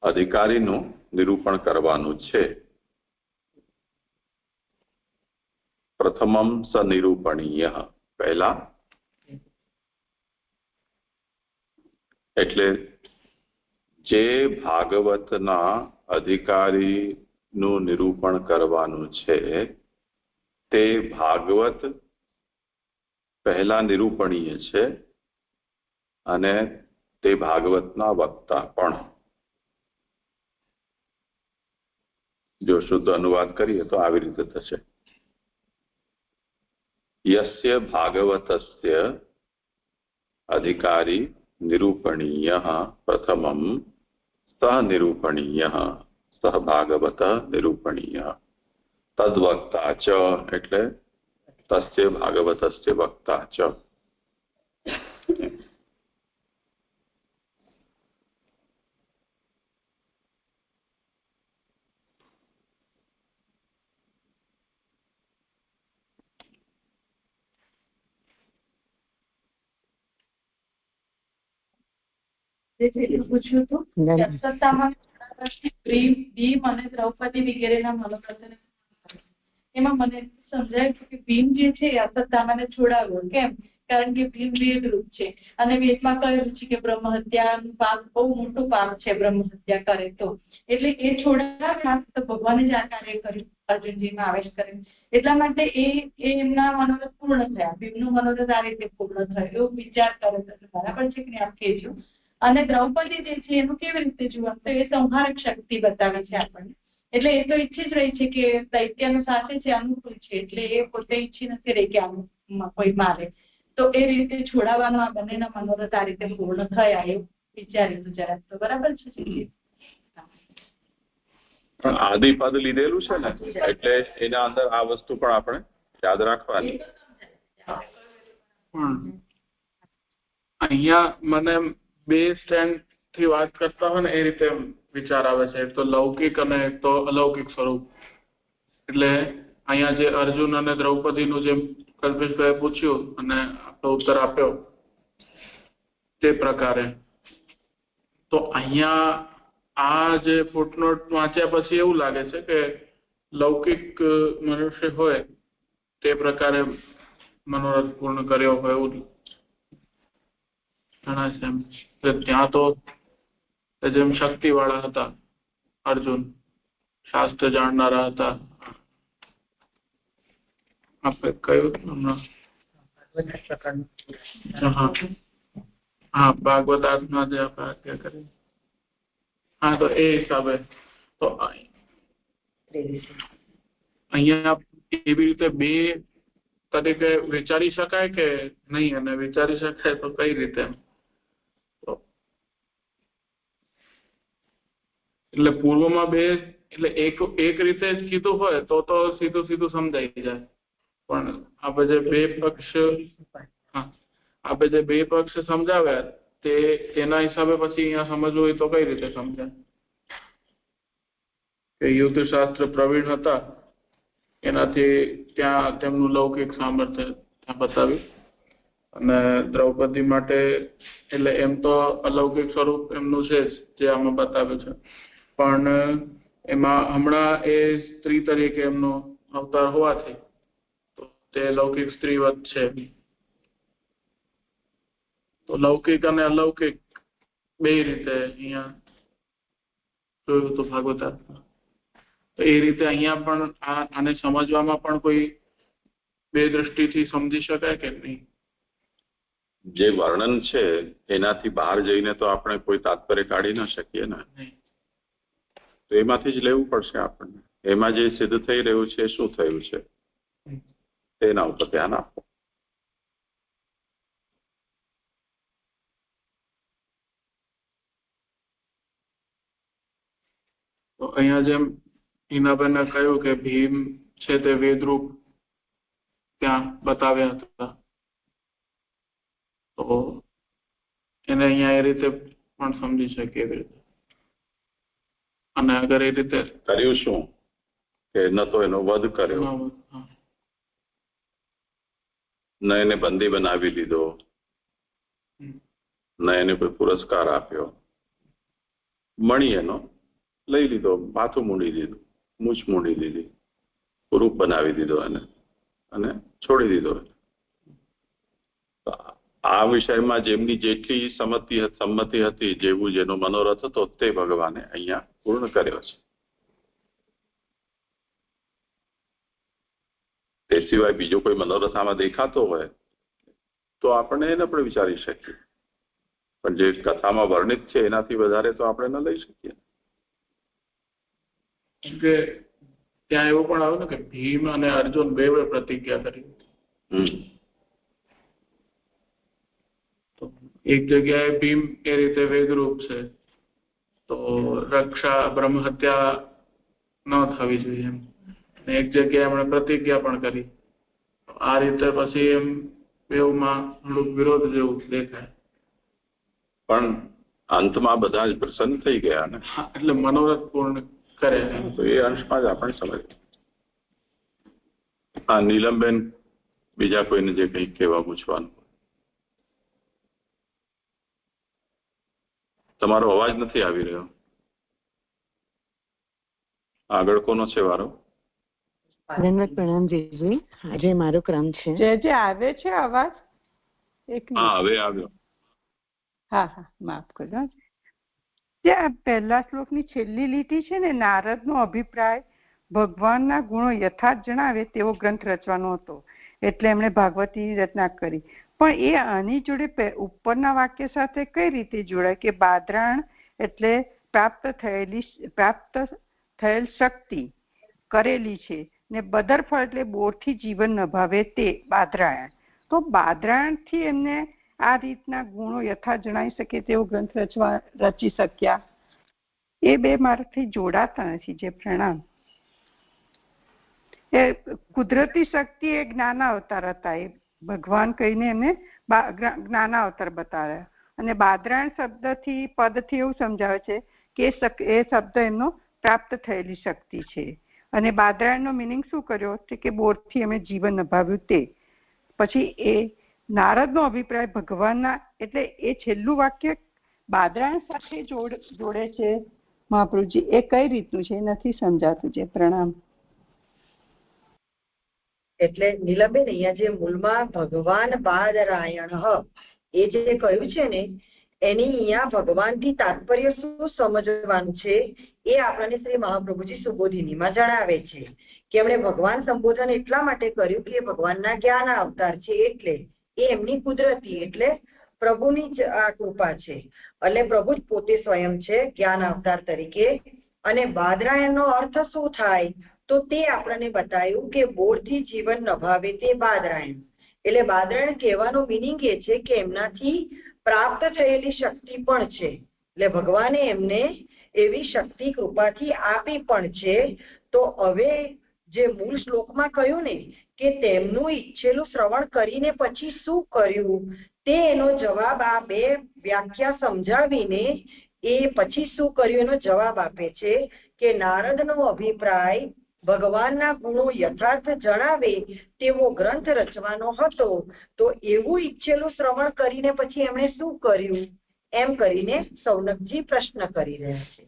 Speaker 1: અધિકારીનું નિરૂપણ કરવાનું છે. પ્રથમમ સ નિરૂપણીય, પહેલા. એટલે જે ભાગવતના અધિકારીનું નિરૂપણ કરવાનું છે તે ભાગવત પહેલા નિરૂપણીય છે અને તે ભાગવતના વક્તા પણ. જો શુદ્ધ અનુવાદ કરીએ તો આવી રીતે થશે. યસ્ય ભાગવતસ્ય અધિકારી નિરૂપણીય પ્રથમમ સહ નિરૂપણીય સહ ભાગવત નિરૂપણીય તદ્વક્તા ચ, એટલે તસ્ય ભાગવતસ્ય વક્તા ચ.
Speaker 2: પૂછ્યું હતું ભીમ અને દ્રૌપદી વગેરેના મનોરથને, એમાં મને સમજાયું કે ભીમ જે છે એ અસત્તામાને છોડાવ્યો. કેમ? કારણ કે ભીમ વેદ રૂપ છે અને વેદમાં કહેલું છે કે બ્રહ્મ હત્યાનું પાપ બહુ મોટું પાપ છે, બ્રહ્મ હત્યા કરે તો. એટલે એ છોડાવ્યા તો ભગવાને જ આ કાર્ય કર્યું, અર્જુનજીમાં આવેશ કર્યો. એટલા માટે એ એમના મનોરથ પૂર્ણ થયા. ભીમનું મનોરથ આ રીતે પૂર્ણ થયું, એવો વિચાર કરે છે. બરાબર છે કે આપ કહેજો. અને દ્રૌપદી જે છે એનું કેવી રીતે જોવા, તો એ સંહારક શક્તિ બતાવે છે આપણને. એટલે એ તો ઈચ્છી જ રહી છે કે દૈત્યનું સાથે છે, અનુકૂળ છે, એટલે એ પોતે ઈચ્છી નથી રહી કે આનું કોઈ મારે. તો એ રીતે છોડાવવાનો આ બંનેના મનોરથ આ રીતે પૂર્ણ થયા એવું વિચાર્યું જરાક. તો બરાબર છે.
Speaker 1: પણ આદિપદ લીધેલું છે ને, એટલે એના અંદર આ વસ્તુ પણ આપણે યાદ રાખવાની.
Speaker 5: અહીંયા મને બે સ્ટેન્ડ થી વાત કરતા હોય ને એ રીતે વિચાર આવે છે. એક તો લૌકિક અને એક તો અલૌકિક સ્વરૂપ. એટલે અહીંયા જે અર્જુન અને દ્રૌપદીનું જે કલ્પેશભાઈ પૂછ્યું અને આપણો ઉત્તર આપ્યો તે પ્રકારે. તો અહીંયા આ જે ફૂટનોટ વાંચ્યા પછી એવું લાગે છે કે લૌકિક મનુષ્ય હોય તે પ્રકારે મનોરથ પૂર્ણ કર્યો હોય એવું જણાય છે. ત્યાં તો જેમ શક્તિ વાળા હતા અર્જુન, શાસ્ત્ર જાણનારા હતા. આપણે કયું હમણાં હા ભાગવતાર્થમાં જે આપણે આજ્ઞા કરી. હા તો એ હિસાબે તો અહીંયા એવી રીતે બે તરીકે વિચારી શકાય કે નહીં, અને વિચારી શકાય તો કઈ રીતે? એટલે પૂર્વમાં બે એટલે એક રીતે જ કીધું હોય તો સીધું સમજાઈ જાય. પણ આપણે જે બે પક્ષ સમજાવ્યા તેના હિસાબે પછી અહીંયા સમજવું હોય તો કઈ રીતે સમજાય? કે યુદ્ધ શાસ્ત્ર પ્રવીણ હતા એનાથી ત્યાં તેમનું લૌકિક સામર્થ્ય ત્યાં બતાવ્યું, અને દ્રૌપદી માટે એટલે એમ તો અલૌકિક સ્વરૂપ એમનું છે જે આમાં બતાવ્યું છે, પણ એમાં હમણાં એ સ્ત્રી તરીકે એમનો અવતાર હોવાથી તો તે લૌકિક સ્ત્રીવત છે. તો લૌકિક અને અલૌકિક બે રીતે અહીંયા જોયું હતું ભાગવતાર્થમાં. તો એ રીતે અહીંયા પણ આને સમજવામાં પણ કોઈ બે દ્રષ્ટિથી સમજી શકાય કે નહીં?
Speaker 1: જે વર્ણન છે એનાથી બહાર જઈને તો આપણે કોઈ તાત્પર્ય કાઢી ના શકીએ ને. તો એમાંથી જ લેવું પડશે આપણને. એમાં જે સિદ્ધ થઈ રહ્યું છે શું થયું છે તેના ઉપર ધ્યાન આપો.
Speaker 5: તો અહીંયા જેમ હિનાબેને કહ્યું કે ભીમ છે તે વેદરૂપ ત્યાં બતાવ્યા હતા, તો એને અહીંયા એ રીતે પણ સમજી શકીએ એવી રીતે. અને અગર એ રીતે
Speaker 1: કર્યું શું કે ન તો એનો વધ કર્યો, ન એને બંદી બનાવી લીધો, ન એને કોઈ પુરસ્કાર આપ્યો, મણી એનો લઈ લીધો, માથું મૂંડી દીધું, મૂછ મૂંડી દીધી, રૂપ બનાવી દીધો એને અને છોડી દીધો. આ વિષયમાં જેમની જેટલી સંમતિ હતી, જેવું જેનો મનોરથ હતો તે ભગવાને અહીંયા પૂર્ણ કર્યો છે. તે સિવાય બીજો કોઈ મનોરથ આમાં દેખાતો હોય તો આપણે એને પણ વિચારી શકીએ, પણ જે કથામાં વર્ણિત છે એનાથી વધારે તો આપણે ન લઈ શકીએ.
Speaker 5: કે ત્યાં એવું પણ આવ્યું ને કે ભીમ અને અર્જુન બે પ્રતિજ્ઞા કરી. એક જગ્યાએ ભીમ એ રીતે વેદરૂપ છે તો રક્ષા બ્રહ્મ હત્યા ન થવી જોઈએ એમ, એક જગ્યાએ એમણે પ્રતિજ્ઞા પણ કરી. આ રીતે પછી એમ બેઉમાં થોડુંક વિરોધ જેવું દેખાય.
Speaker 1: પણ અંતમાં બધા જ પ્રસન્ન થઈ ગયા ને,
Speaker 5: એટલે મનોરથ પૂર્ણ કરે.
Speaker 1: તો એ અંશમાં જ આપણે સમજ. હા નીલમબેન, બીજા કોઈને જે કંઈક કહેવા પૂછવાનું. તમારો અવાજ નથી આવી રહ્યો. આગળ કોનો છે વારો?
Speaker 6: પ્રણામ જીજી, આજે મારો ક્રમ છે.
Speaker 7: જે આવે છે અવાજ?
Speaker 1: હા હવે આવ્યો.
Speaker 7: હા માફ કરજો. જે આ પહેલા શ્લોકની છેલ્લી લીટી છે ને, નારદનો અભિપ્રાય ભગવાનના ગુણો યથાર્થ જણાવે તેવો ગ્રંથ રચવાનો હતો, એટલે એમણે ભાગવતની રચના કરી. પણ એ આની જોડે ઉપરના વાક્ય સાથે કઈ રીતે જોડાય કે બાદરાયણ એટલે પ્રાપ્ત થયેલ શક્તિ કરેલી છે, ને બદરફળ એટલે બોરથી જીવન નભાવે તે બાદરાયણ. તો બાદરાયણથી એમને આ રીતના ગુણો યથાર્થ જણાવી શકે તેવો ગ્રંથ રચી શક્યા. એ બે મારાથી જોડાતા નથી. જે પ્રણામ એ કુદરતી શક્તિ એ જ્ઞાનાવતાર હતા, એ ભગવાન કહીને એમને જ્ઞાનાવતાર બતાવ્યા. અને બાદરાયણ શબ્દથી પદથી એવું સમજાવે છે કે એ શબ્દ એમનો પ્રાપ્ત થયેલી શક્તિ છે. અને બાદરાયણનો મિનિંગ શું કર્યો કે બોરથી એમણે જીવન નભાવ્યું તે. પછી એ નારદનો અભિપ્રાય ભગવાનના, એટલે એ છેલ્લું વાક્ય બાદરાયણ સાથે જોડે છે મહાપ્રભુજી. એ કઈ રીતનું છે નથી સમજાતું છે. પ્રણામ.
Speaker 2: એટલે નીલમબેન, અહીંયા જે મૂળમાં ભગવાન બાદરાયણ એ જે કહ્યું છે ને, એની અહીંયા ભગવાનથી તાત્પર્ય શું સમજવાનું છે એ આપણને શ્રી મહાપ્રભુજી સુબોધિનીમાં જણાવે છે કે એમણે ભગવાન સંબોધન એટલા માટે કર્યું કે ભગવાનના જ્ઞાન અવતાર છે, એટલે એ એમની કુદરતી, એટલે પ્રભુની જ આ કૃપા છે. એટલે પ્રભુ જ પોતે સ્વયં છે જ્ઞાન અવતાર તરીકે. અને બાદરાયણનો અર્થ શું થાય તો તે આપણને બતાવ્યું કે બોરથી જીવન નભાવે તે બાદરાયણ. એટલે બાદરાયણ કહેવાનો મિનિંગ એ છે કે એમનાથી પ્રાપ્ત થયેલી શક્તિ પણ છે. એટલે ભગવાને એમને એવી શક્તિ કૃપાથી આપી પણ છે. તો હવે જે મૂળ શ્લોકમાં કહ્યું ને કે તેમનું ઈચ્છેલું શ્રવણ કરીને પછી શું કર્યું, તે એનો જવાબ આ બે વ્યાખ્યા સમજાવીને એ પછી શું કર્યું એનો જવાબ આપે છે કે નારદનો અભિપ્રાય ભગવાનના ગુણો યથાર્થ જણાવે તેવો ગ્રંથ રચવાનો હતો. તો એવું ઈચ્છેલું શ્રવણ કરીને પછી એમણે શું કર્યું, એમ કરીને સૌનકજી પ્રશ્ન કરી રહ્યા છે.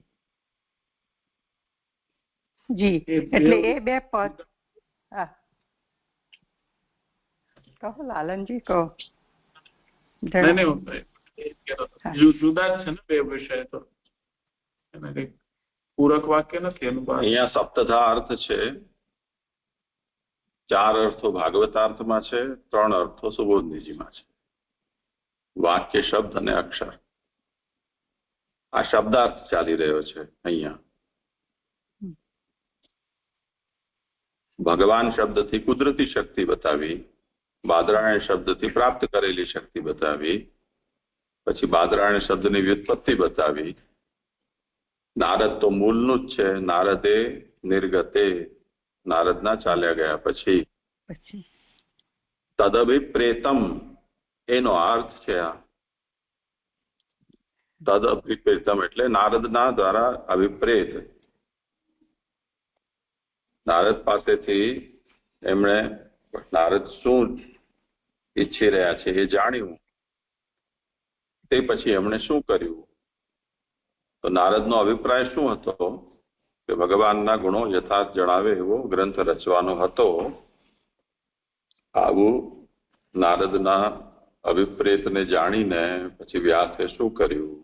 Speaker 7: જી, એટલે એ બે પદ. હા, કહો લાલનજી, કહો.
Speaker 5: જુદા જ છે ને બે વિષય, તો પૂરક વાક્ય નથી.
Speaker 1: અહીંયા સપ્તધા અર્થ છે, 4 અર્થો ભાગવતાર્થમાં છે, 3 અર્થો સુબોધનીજીમાં છે. વાક્ય, શબ્દ અને અક્ષર. આ શબ્દાર્થ ચાલી રહ્યો છે અહીંયા. ભગવાન શબ્દથી કુદરતી શક્તિ બતાવી, બાદરાયણ શબ્દથી પ્રાપ્ત કરેલી શક્તિ બતાવી, પછી બાદરાયણ શબ્દની વ્યુત્પત્તિ બતાવી. નારદ તો મૂળનું જ છે. નારદે નિર્ગતે, નારદના ચાલ્યા ગયા પછી. તદભિપ્રેતમ એનો અર્થ છે આ. તદભિપ્રેતમ એટલે નારદના દ્વારા અભિપ્રેત, નારદ પાસેથી એમણે નારદ શું ઈચ્છી રહ્યા છે એ જાણ્યું. તે પછી એમણે શું કર્યું, તો નારદનો અભિપ્રાય શું હતો કે ભગવાનના ગુણો યથાર્થ જણાવે એવો ગ્રંથ રચવાનો હતો. આવું નારદના અભિપ્રેતને જાણીને પછી વ્યાસે શું કર્યું,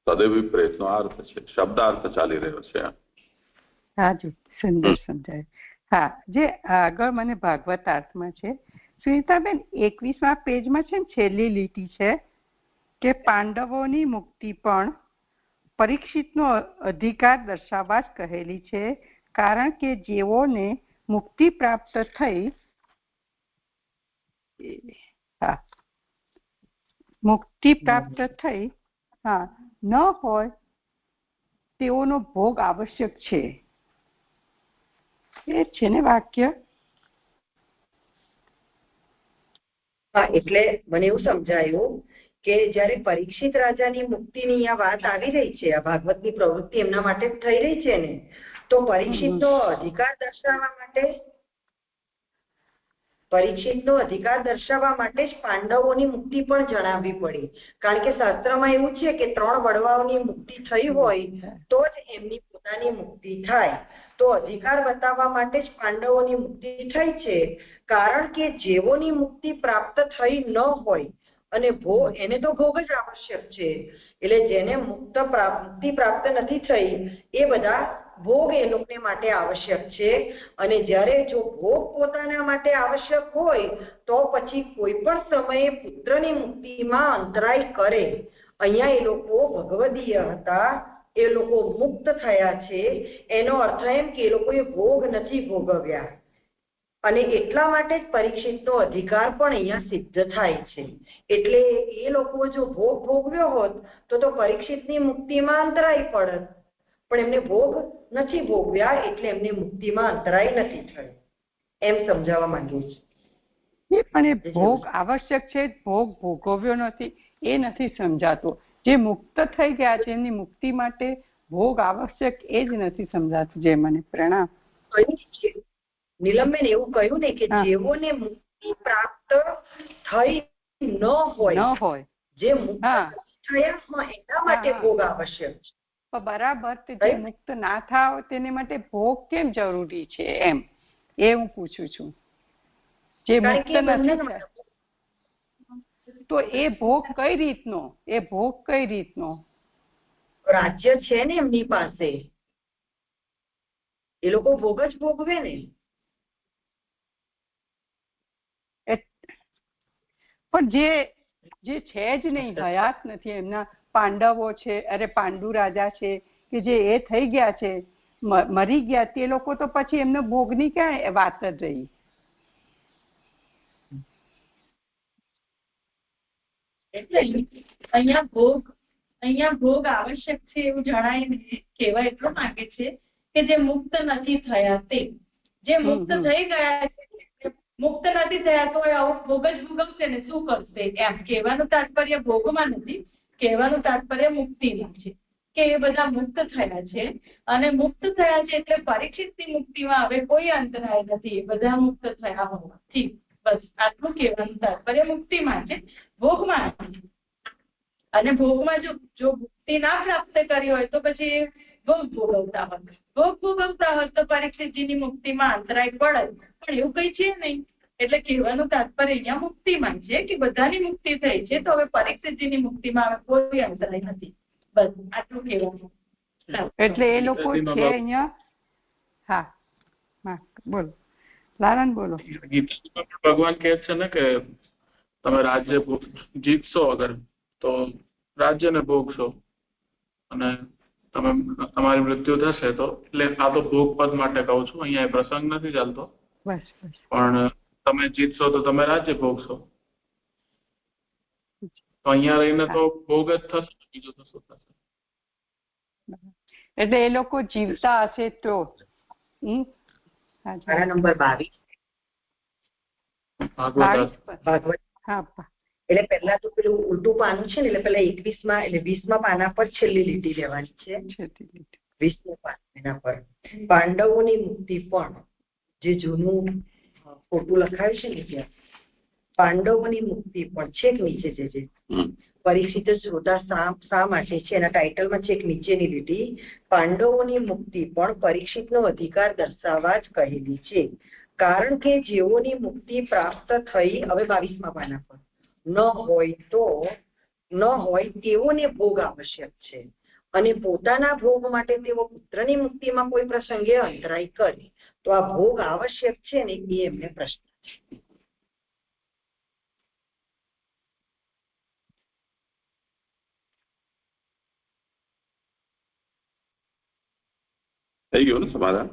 Speaker 1: તદભિપ્રેતનો અર્થ છે, શબ્દાર્થ ચાલી રહ્યો છે.
Speaker 7: હાજી, સુંદર સમજાય. હા, જે આગળ મને ભાગવતાર્થમાં છે સુનીતાબેન, 21મા પેજમાં છે ને છેલ્લી લીટી છે કે પાંડવોની મુક્તિ પણ પરીક્ષિતનો અધિકાર દર્શાવવા જ કહેલી છે, કારણ કે જેઓને મુક્તિ પ્રાપ્ત થઈ, મુક્તિ પ્રાપ્ત થઈ ન હોય તેઓનો ભોગ આવશ્યક છે. એ છે ને વાક્ય?
Speaker 2: હા, એટલે મને એવું સમજાયું કે જયારે પરીક્ષિત રાજાની મુક્તિની અહીંયા વાત આવી રહી છે, આ ભાગવતની પ્રવૃત્તિ એમના માટે થઈ રહી છે ને, તો પરીક્ષિતનો અધિકાર દર્શાવવા માટે જ પાંડવોની મુક્તિ પણ જણાવવી પડી. કારણ કે શાસ્ત્રમાં એવું છે કે 3 વડવાઓની મુક્તિ થઈ હોય તો જ એમની પોતાની મુક્તિ થાય. તો અધિકાર બતાવવા માટે જ પાંડવોની મુક્તિ થઈ છે, કારણ કે જેઓની મુક્તિ પ્રાપ્ત થઈ ન હોય અને એને તો ભોગ જ આવશ્યક છે. એટલે જેને મુક્તિ પ્રાપ્ત નથી થઈ એ બધા ભોગ એ લોકોને માટે આવશ્યક છે. અને જ્યારે જો ભોગ પોતાના માટે આવશ્યક હોય તો પછી કોઈ પણ સમયે પુત્રની મુક્તિમાં અંતરાય કરે. અહીંયા એ લોકો ભગવદીય હતા, એ લોકો મુક્ત થયા છે, એનો અર્થ એમ કે એ લોકોએ ભોગ નથી ભોગવ્યા. અને એટલા માટે જ પરીક્ષિતનો અધિકાર પણ અહીંયા સિદ્ધ થાય છે. એટલે એ લોકો જો ભોગ ભોગવ્યો હોત તો પરીક્ષિતની મુક્તિમાં અંતરાય પડત, પણ એમને ભોગ નથી ભોગવ્યા એટલે એમને મુક્તિમાં અંતરાય નથી થયો. એમ સમજાવવા માંગુ છું.
Speaker 7: પણ એ ભોગ આવશ્યક છે, ભોગ ભોગવ્યો નથી એ નથી સમજાતો. જે મુક્ત થઈ ગયા છે એમની મુક્તિ માટે ભોગ આવશ્યક એ જ નથી સમજાતું. જે મને પ્રણામ.
Speaker 2: નીલમબેન એવું કહ્યું ને કે જેઓને મુક્તિ પ્રાપ્ત થઈ ન હોય જે મુક્ત થયા એના માટે ભોગ આવશ્યક છે.
Speaker 7: બરાબર. જે મુક્ત ના થાવ તેને માટે ભોગ કેમ જરૂરી છે એમ એ હું પૂછું છું. જે મુક્ત નથી તો એ ભોગ કઈ રીતનો
Speaker 2: રાજ્ય છે ને એમની પાસે, એ લોકો ભોગ જ ભોગવે ને.
Speaker 7: પણ જે છે જ નહીં, હયાત નથી, એમના પાંડવો છે, અરે પાંડુ રાજા છે કે જે એ થઈ ગયા છે, મરી ગયા, તે લોકો તો પછી એમને ભોગની ક્યાં વાત જ રહી.
Speaker 3: એટલે અહીંયા ભોગ આવશ્યક છે એવું જણાય કહેવા એટલો માંગે છે કે જે મુક્ત નથી થયા તે, જે મુક્ત થઈ ગયા છે, મુક્ત નથી થયા તો ભોગ જ ભોગવશે ને શું કરશે એમ કહેવાનું તાત્પર્ય ભોગમાં નથી, કહેવાનું તાત્પર્ય મુક્તિમાં છે કે એ બધા મુક્ત થયા છે અને મુક્ત થયા છે એટલે પરીક્ષિતની મુક્તિમાં હવે કોઈ અંતરાય નથી, બધા મુક્ત થયા હોવાથી. બસ આટલું કહેવાનું તાત્પર્ય મુક્તિમાં છે, ભોગમાં નથી. અને ભોગમાં જો મુક્તિ ના પ્રાપ્ત કરી હોય તો પછી ભોગ ભોગવતા હોત તો પરીક્ષિતજીની મુક્તિમાં અંતરાય પડે, પણ એવું કઈ છે નહીં. એટલે કહેવાનું તાત્પર્ય અહીંયા મુક્તિમાં છે કે બધાની મુક્તિ થઈ છે તો હવે પરીક્ષિતજીની મુક્તિમાં હવે કોઈ અંતરાય નથી. બસ આટલું કહેવાનું.
Speaker 7: એટલે એ લોકો છે અહીંયા. હા બોલો લાલન, બોલો.
Speaker 5: ભગવાન કહે છે ને કે તમે રાજ્ય જીતશો અગર તો રાજ્યને ભોગશો અને તમે તમારી મૃત્યુ થશે તો, એટલે આ તો ભોગ પદ માટે કહું છું, અહીંયા પ્રસંગ નથી ચાલતો, પણ તમે જીતશો તો તમે રાજ્ય ભોગશો. તો અહીંયા રહીને તો ભોગ જ થશે, બીજું તો શું થશે.
Speaker 7: એટલે એ લોકો જીવતા હશે તો.
Speaker 2: નંબર 22 એટલે પહેલા તો પેલું ઉલટું પાનું છે ને, એટલે પેલા 21માં એટલે 20મા પાના પર છેલ્લી લીટી લેવાની છે. 20મા પાના પર પાંડવોની મુક્તિ પણ જે જૂનું ખોટું લખાયું છે ને ત્યાં પાંડવોની મુક્તિ પણ છેક નીચે જે પરીક્ષિત શ્રોતા શા માટે છે એના ટાઇટલમાં છેક નીચેની લીટી પાંડવોની મુક્તિ પણ પરીક્ષિતનો અધિકાર દર્શાવવા જ કહેલી છે, કારણ કે જેઓની મુક્તિ પ્રાપ્ત થઈ, હવે 22મા પાના પર ન હોય તેઓને ભોગ આવશ્યક છે અને પોતાના ભોગ માટે તેઓ પુત્રની મુક્તિમાં કોઈ પ્રસંગે અંતરાય કરે તો આ ભોગ આવશ્યક છે ને એ એમને પ્રશ્ન છે.
Speaker 1: થઈ ગયું ને સમાધાન?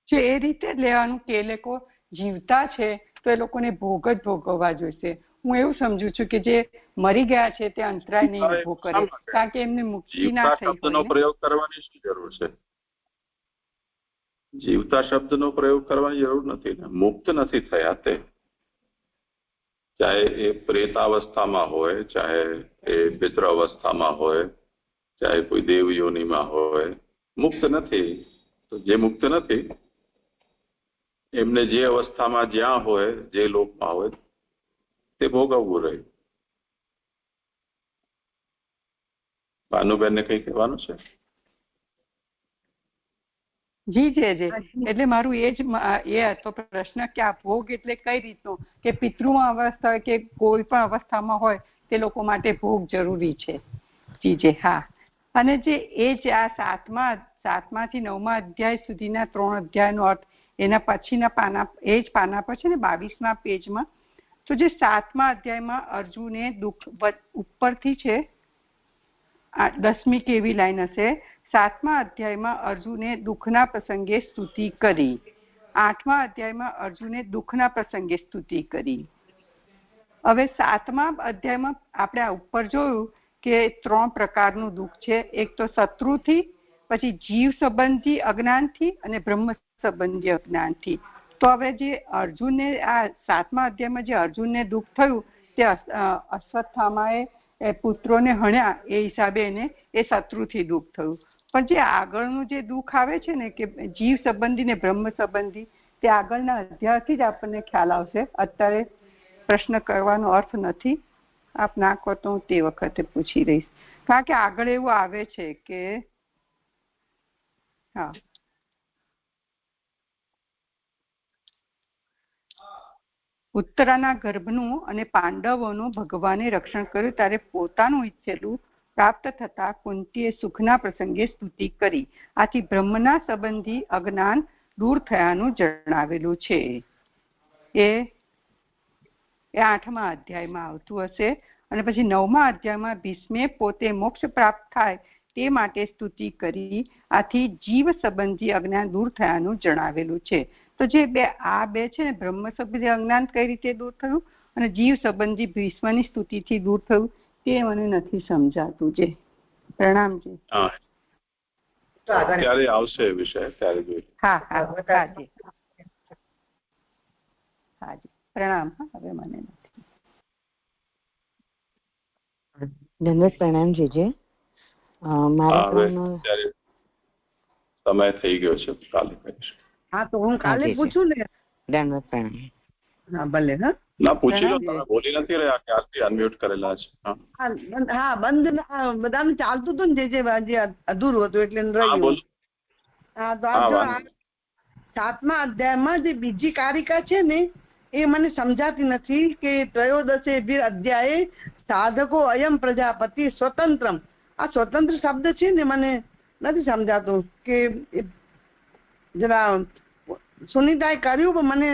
Speaker 7: એ રીતે લેવાનું કે એ લોકો જીવતા છે તો એ લોકોને ભોગ જ ભોગવવા જોઈશે. હું એવું સમજુ છું કે જે મરી ગયા છે તે અંતરાય નહીં ઉભો કરે, કારણ કે એમને મુક્તિ ના થઈ.
Speaker 1: શબ્દનો પ્રયોગ કરવાની શું જરૂર છે? જીવતા શબ્દનો પ્રયોગ કરવાની જરૂર નથી ને. મુક્ત નથી થયા તે, ચાહે એ પ્રેતાવસ્થામાં હોય, ચાહે એ પિતૃ અવસ્થામાં હોય, ચાહે કોઈ દેવ યોનિમાં હોય, મુક્ત નથી. તો જે મુક્ત નથી એમને જે અવસ્થામાં જ્યાં હોય, જે લોકમાં હોય તે ભોગવવું રહ્યું. ભાનુબેનને કઈ કહેવાનું છે?
Speaker 7: જી એટલે મારું એ હતો પ્રશ્ન કે આ ભોગ એટલે કઈ રીતનો, કે પિતૃમાં અવસ્થા હોય કે કોઈ પણ અવસ્થામાં હોય તે લોકો માટે ભોગ જરૂરી છે. જી હા. અને જે એ જ આ 7માથી 9મા અધ્યાય સુધીના 3 અધ્યાયનો અર્થ એના પછીના પાના, એ જ પાના પર છે ને 22મા પેજમાં, તો જે 7મા અધ્યાયમાં અર્જુને દુઃખ ઉપરથી છે 10મી કેવી લાઈન હશે, 7મા અધ્યાયમાં અર્જુને દુઃખના પ્રસંગે સ્તુતિ કરી, 8મા અધ્યાયમાં અર્જુને દુઃખના પ્રસંગે સ્તુતિ કરી. હવે 7મા અધ્યાયમાં આપણે આ ઉપર જોયું કે 3 પ્રકારનું દુઃખ છે, એક તો શત્રુથી, પછી જીવ સંબંધી અજ્ઞાનથી અને બ્રહ્મ સંબંધી અજ્ઞાનથી. તો હવે જે અર્જુનને આ 7મા અધ્યાયમાં જે અર્જુનને દુઃખ થયું તે અશ્વત્થામાએ પુત્રોને હણ્યા એ હિસાબે એને એ શત્રુથી દુઃખ થયું. પણ જે આગળનું જે દુઃખ આવે છે ને કે જીવ સંબંધી ને બ્રહ્મ સંબંધી, તે આગળના અધ્યાયથી જ આપણને ખ્યાલ આવશે. અત્યારે પ્રશ્ન કરવાનો અર્થ નથી. આપ ના કહો તો હું તે વખતે પૂછી રહીશ, કારણ કે આગળ એવું આવે છે કે હા ઉત્તરાના ગર્ભનું અને પાંડવોનું ભગવાને રક્ષણ કર્યું ત્યારે પોતાનું ઈચ્છેલું પ્રાપ્ત થતા કુંતીએ સુખના પ્રસંગે સ્તુતિ કરી. આથી બ્રહ્મના સંબંધી અજ્ઞાન દૂર થયાનું જણાવેલું છે. એ 8મા અધ્યાયમાં આવતું હશે. અને પછી 9મા અધ્યાયમાં ભીષ્મે પોતે મોક્ષ પ્રાપ્ત થાય તે માટે સ્તુતિ કરી. આથી જીવ સંબંધી અજ્ઞાન દૂર થયાનું જણાવેલું છે. તો જે આ બે છે ને, બ્રહ્મ સંબંધી અજ્ઞાન કઈ રીતે દૂર થયું અને જીવ સંબંધી ભીષ્મની સ્તુતિથી દૂર થયું તે મને નથી સમજાતું. જે પ્રણામજી.
Speaker 1: ત્યારે આવશે વિષય ત્યારે જોઈએ.
Speaker 7: હા હાજી હાજી પ્રણામ. હવે મને નથી.
Speaker 6: દંડવત પ્રણામ જીજે.
Speaker 1: સમય થઈ ગયો છે, કાલે કરીશું.
Speaker 2: હા તો હું કાલે પૂછું ને.
Speaker 6: દંડવત પ્રણામ.
Speaker 2: હા ભલે. હા
Speaker 1: ના પૂછી લો, તમે બોલી નથી રહ્યા, ક્યારથી અનમ્યુટ કરેલા છે.
Speaker 2: હા બંધ બધાને ચાલતું હતું ને, જે અધૂરું હતું એટલે રહ્યું. હા તો આ 7મા અધ્યાયમાં જે બીજી કારિકા છે ને એ મને સમજાતી નથી કે ત્રયોદશે અધ્યાયે સાધકો અયમ પ્રજાપતિ સ્વતંત્રમ. આ સ્વતંત્ર શબ્દ છે ને મને નથી સમજાતું કે જરા સુનિતાએ કર્યું પણ મને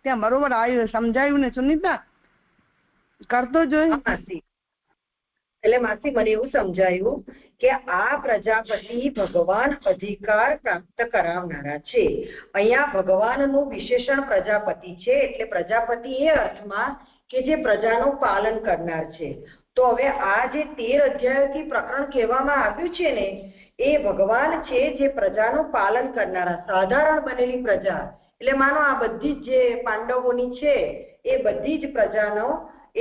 Speaker 2: ત્યાં બરોબર આવ્યું સમજાયું ને. સુનિતા કરતો જોઈ. એટલે માસી મને એવું સમજાયું કે આ પ્રજાપતિ ભગવાન અધિકાર પ્રાપ્ત કરાવનારા છે. અહીંયા ભગવાનનું વિશેષણ પ્રજાપતિ છે, એટલે પ્રજાપતિ એ અર્થમાં કે જે પ્રજાનું પાલન કરનાર છે. તો હવે આ જે 13 અધ્યાયોથી પ્રકરણ કહેવામાં આવ્યું છે ને એ ભગવાન છે જે પ્રજાનું પાલન કરનારા, સાધારણ બનેલી પ્રજા. એટલે માનો આ બધી જ જે પાંડવોની છે એ બધી જ પ્રજાનો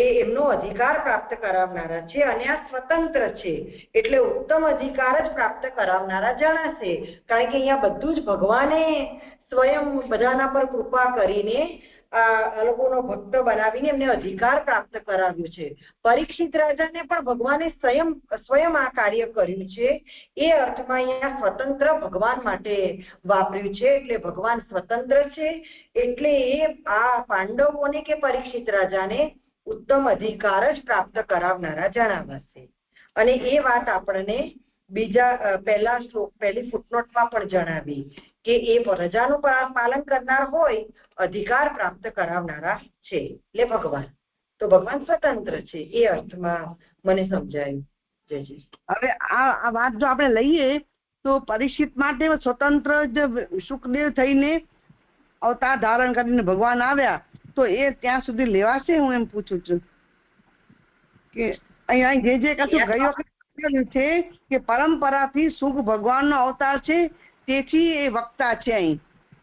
Speaker 2: એમનો અધિકાર પ્રાપ્ત કરાવનારા છે અને આ સ્વતંત્ર છે એટલે ઉત્તમ અધિકાર જ પ્રાપ્ત કરાવનારા જણાશે. કારણ કે અહીંયા બધું જ ભગવાને સ્વયં બધાના પર કૃપા કરીને આ લોકોનો ભક્ત બનાવીને એમને અધિકાર પ્રાપ્ત કરાવ્યું છે. પરીક્ષિત રાજાને પણ ભગવાને સ્વયં આ કાર્ય કર્યું છે. એ અર્થમાં અહીંયા સ્વતંત્ર ભગવાન માટે વાપર્યું છે. એટલે ભગવાન સ્વતંત્ર છે એટલે એ આ પાંડવોને કે પરીક્ષિત રાજાને ઉત્તમ અધિકાર જ પ્રાપ્ત કરાવનારા જણાવાશે. અને એ વાત આપણને પહેલી ફૂટનોટમાં પણ જણાવી કે એ પ્રજાનું પાલન કરનાર હોય, અધિકાર પ્રાપ્ત કરાવનારા છે એટલે ભગવાન. તો ભગવાન સ્વતંત્ર છે એ અર્થમાં મને સમજાયું. હવે આ વાત જો આપણે લઈએ તો પરીક્ષિત માટે સ્વતંત્ર જ સુખદેવ થઈને અવતાર ધારણ કરીને ભગવાન આવ્યા તો એ ત્યાં સુધી લેવાશે? હું એમ પૂછું છું કે અહીંયા જે કશું ગઈ વખત છે કે પરંપરાથી સુખ ભગવાનનો અવતાર છે તેથી એ વક્તા છે અહીં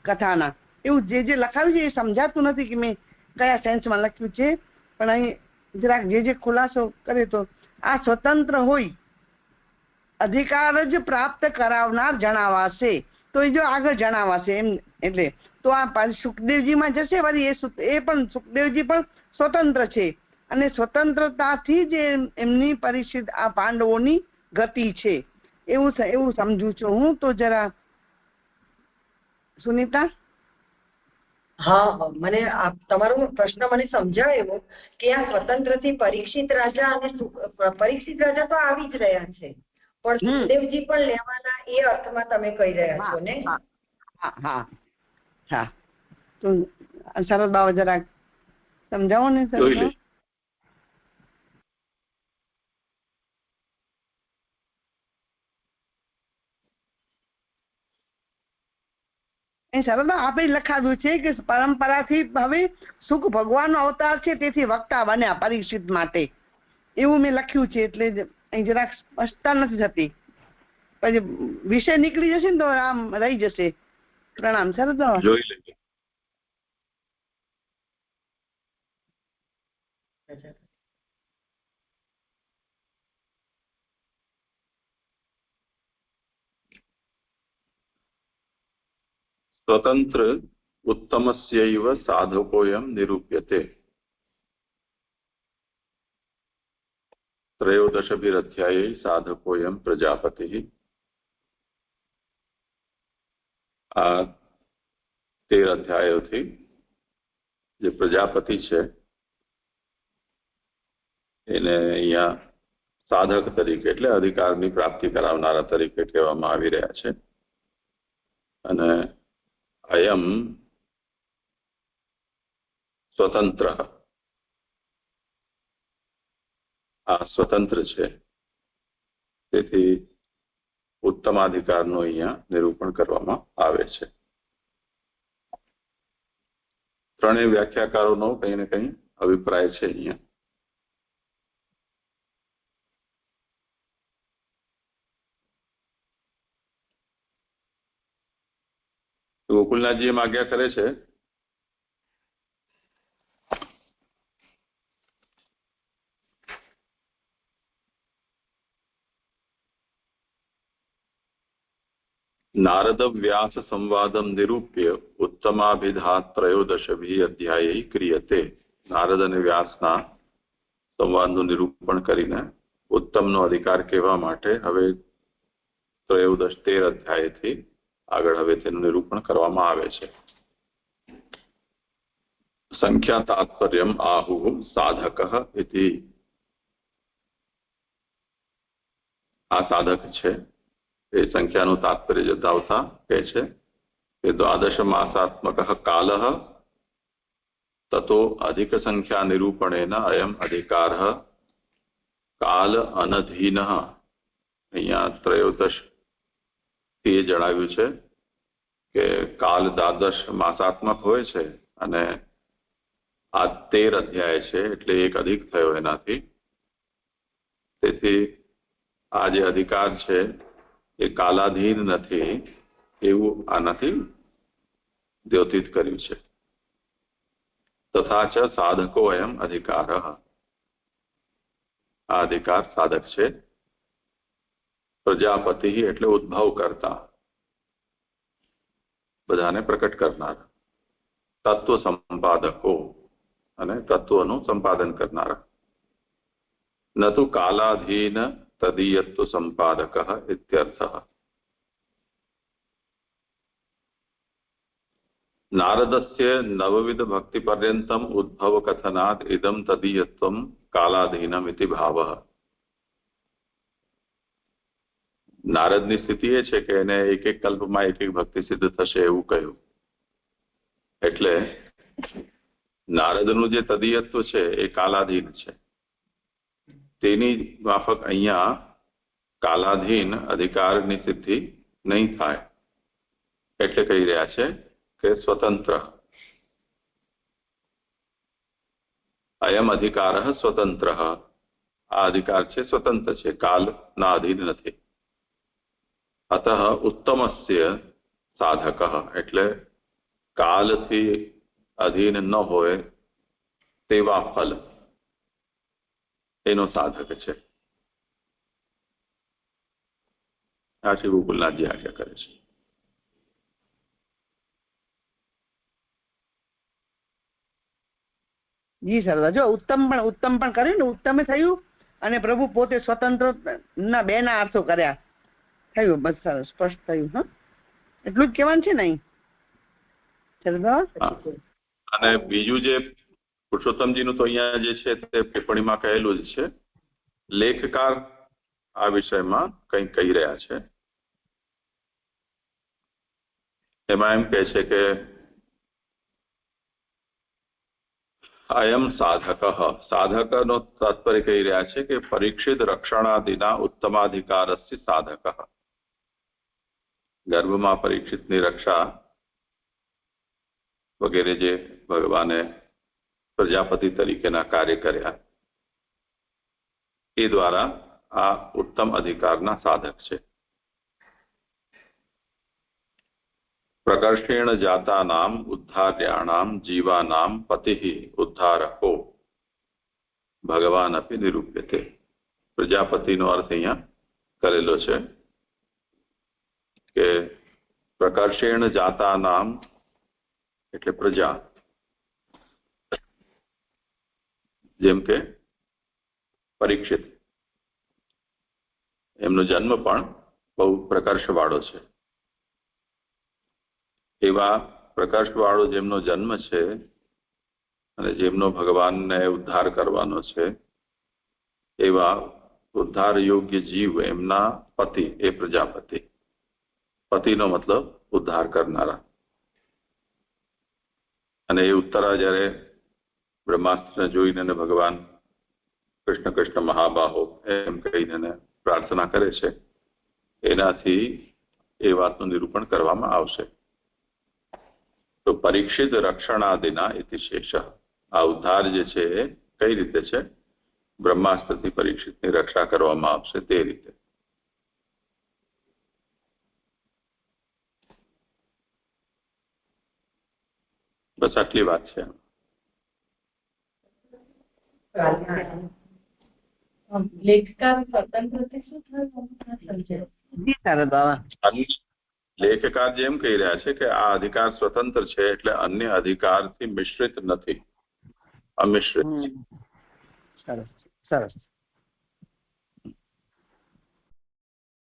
Speaker 2: કથાના. એવું જે લખાયું છે એ સમજાતું નથી કે મેં કયા સેન્સમાં લખ્યું છે, પણ અહીં જરાક જે ખુલાસો કરે તો આ સ્વતંત્ર હોય, અધિકાર જ પ્રાપ્ત કરાવનાર જણાવાશે. તો એ જો આગળ જણાવાશે એમ. એટલે તો આ સુખદેવજીમાં જશે વળી એ પણ સુખદેવજી પણ સ્વતંત્ર છે અને સ્વતંત્રતાથી જ એમની પરિસ્થિતિ આ પાંડવોની ગતિ છે એવું સમજુ છું હું. તો જરા સુનિતા. હા મને તમારો પ્રશ્ન મને સમજાયો કે આ સ્વતંત્રથી પરીક્ષિત રાજા અને પરીક્ષિત રાજા તો આવી જ રહ્યા છે પણ સુખદેવજી પણ લેવાના એ અર્થમાં તમે કહી રહ્યા છો ને? હા હા તો સરળ બાબા જરાક સમજાવો ને. સરળતા આપણે લખાવ્યું છે કે પરંપરાથી હવે સુખ ભગવાનનો અવતાર છે તેથી વક્તા બન્યા પરીક્ષિત માટે, એવું મેં લખ્યું છે. એટલે અહીં જરાક સ્પષ્ટતા નથી થતી, પછી વિષય નીકળી જશે ને તો આમ રહી જશે. પ્રણામ. સરળતા જોઈ લેજો.
Speaker 1: સ્વતંત્ર उत्तमस्यैव साधकोऽयं निरूप्यते। त्रयोदशभिरध्याये साधकोऽयं प्रजापतिः। આ 13 અધ્યાયોથી જે પ્રજાપતિ છે એને અહીંયા સાધક તરીકે એટલે અધિકારની પ્રાપ્તિ કરાવનારા તરીકે કહેવામાં આવી રહ્યા છે. અને અયમ સ્વતંત્ર, આ સ્વતંત્ર છે, તેથી ઉત્તમાધિકારનું અહીંયા નિરૂપણ કરવામાં આવે છે. ત્રણેય વ્યાખ્યાકારોનો કંઈ ને કંઈ અભિપ્રાય છે અહીંયા. ગોકુલનાથજી એમ આજ્ઞા કરે છે नारद व्यास संवादम निरूप्य उत्तमाभिधा त्रयोदशभि अध्याये क्रियते. नारद અને વ્યાસના સંવાદનું નિરૂપણ કરીને ઉત્તમનો અધિકાર કહેવા માટે હવે 13 અધ્યાયથી આગળ હવે તેનું નિરૂપણ કરવામાં આવે છે. સંખ્યા તાત્પર્યમ આહુઃ સાધકઃ ઇતિ. આ સાધક છે એ સંખ્યાનું તાત્પર્ય જતાવતા કહે છે કે 12 માસાત્મક કાલઃ તતો અધિક સંખ્યા નિરૂપણેન અયમ અધિકારઃ કાલ અનધીનઃ. અહીંયા 13 એ જણાવ્યું છે કે કાલ 12 માસાત્મક હોય છે અને આ 13 અધ્યાય છે એટલે એક અધિક થયો એનાથી. તેથી આ જે અધિકાર છે એ કાલાધીન નથી એવું આનાથી દ્યોતિત કર્યું છે. તથા ચ સાધકો અયમ અધિકાર, આ અધિકાર સાધક છે. પ્રજાપતિ એટલે ઉદ્ભવ કરતા, બધાને પ્રકટ કરનાર. તત્વ સંપાદકો અને તત્વનું સંપાદન કરનારા. ન તો કાલાધીન તદીયત્વ સંપાદક ઇત્યર્થ. નારદસ્ય નવવિધ ભક્તિ પર્યંતમ ઉદ્ભવ કથનાદ ઇદમ તદીયત્વમ કાલાધીનમ ઇતિ ભાવઃ. નારદની સ્થિતિ એ છે કે એને એક એક કલ્પમાં એક એક ભક્તિ સિદ્ધ થશે એવું કહ્યું. એટલે નારદનું જે તદીયત્વ છે એ કાલાધીન છે. તેની માફક અહીંયા કાલાધીન અધિકારની સિદ્ધિ નહીં થાય. એટલે કહી રહ્યા છે કે સ્વતંત્ર અયમ અધિકાર સ્વતંત્ર. આ અધિકાર છે સ્વતંત્ર છે, કાલના અધીન નથી. અતઃ ઉત્તમસ્ય સાધક એટલે કાલથી અધીન ન હોય તેવા ફલ એનો સાધક છે. આ શ્રી ગોકુલનાથજી આજ્ઞા કરે છે.
Speaker 8: જી સર, જો ઉત્તમ પણ કર્યું ને, ઉત્તમે થયું અને પ્રભુ પોતે સ્વતંત્ર ના બે ના અર્થો કર્યા, થયું બસ સરસ સ્પષ્ટ થયું. હા, એટલું જ કહેવાનું છે ને અહીં.
Speaker 1: અને બીજું જે પુરુષોત્તમજીનું તો અહીંયા જે છે તે ટિપ્પણીમાં કહેલું જ છે. લેખકાર આ વિષયમાં કંઈક કહી રહ્યા છે. એમાં એમ કહે છે કે અયમ સાધક, સાધકનો તાત્પર્ય કહી રહ્યા છે કે પરીક્ષિત રક્ષણાદિના ઉત્તમાધિકારસ્ય સાધક. ગર્ભમાં પરીક્ષિતની રક્ષા વગેરે જે ભગવાને પ્રજાપતિ તરીકેના કાર્ય કર્યા એ દ્વારા આ ઉત્તમ અધિકારના સાધક છે. પ્રકર્ષેણ જાતાનામ ઉદ્ધાર્યાણામ જીવાનામ પતિઃ ઉદ્ધારકો ભગવાન અપી નિરૂપ્યતે. પ્રજાપતિનો અર્થ અહીંયા કરેલો છે કે પ્રકર્ષેણ જાતાનામ એટલે પ્રજા. જેમ કે પરીક્ષિત, એમનો જન્મ પણ બહુ પ્રકર્ષવાળો છે. એવા પ્રકર્ષવાળો જેમનો જન્મ છે અને જેમનો ભગવાનને ઉદ્ધાર કરવાનો છે, એવા ઉદ્ધાર યોગ્ય જીવ એમના પતિ એ પ્રજાપતિ. પતિનો મતલબ ઉદ્ધાર કરનારા. અને એ ઉત્તરા જ્યારે બ્રહ્માસ્ત્રને જોઈને ભગવાન કૃષ્ણ કૃષ્ણ મહાબાહો એમ કહીને પ્રાર્થના કરે છે, એનાથી એ વાતનું નિરૂપણ કરવામાં આવશે. તો પરીક્ષિત રક્ષણાદિના ઇતિ શેષ. આ ઉદ્ધાર જે છે એ કઈ રીતે છે? બ્રહ્માસ્ત્રથી પરીક્ષિતની રક્ષા કરવામાં આવશે તે રીતે. બસ આટલી વાત છે.
Speaker 3: લેખકાર સ્વતંત્રથી શું થયું?
Speaker 1: લેખકાર જેમ કહી રહ્યા છે કે આ અધિકાર સ્વતંત્ર છે, એટલે અન્ય અધિકારથી મિશ્રિત નથી, અમિશ્રિત.
Speaker 8: સરસ સરસ.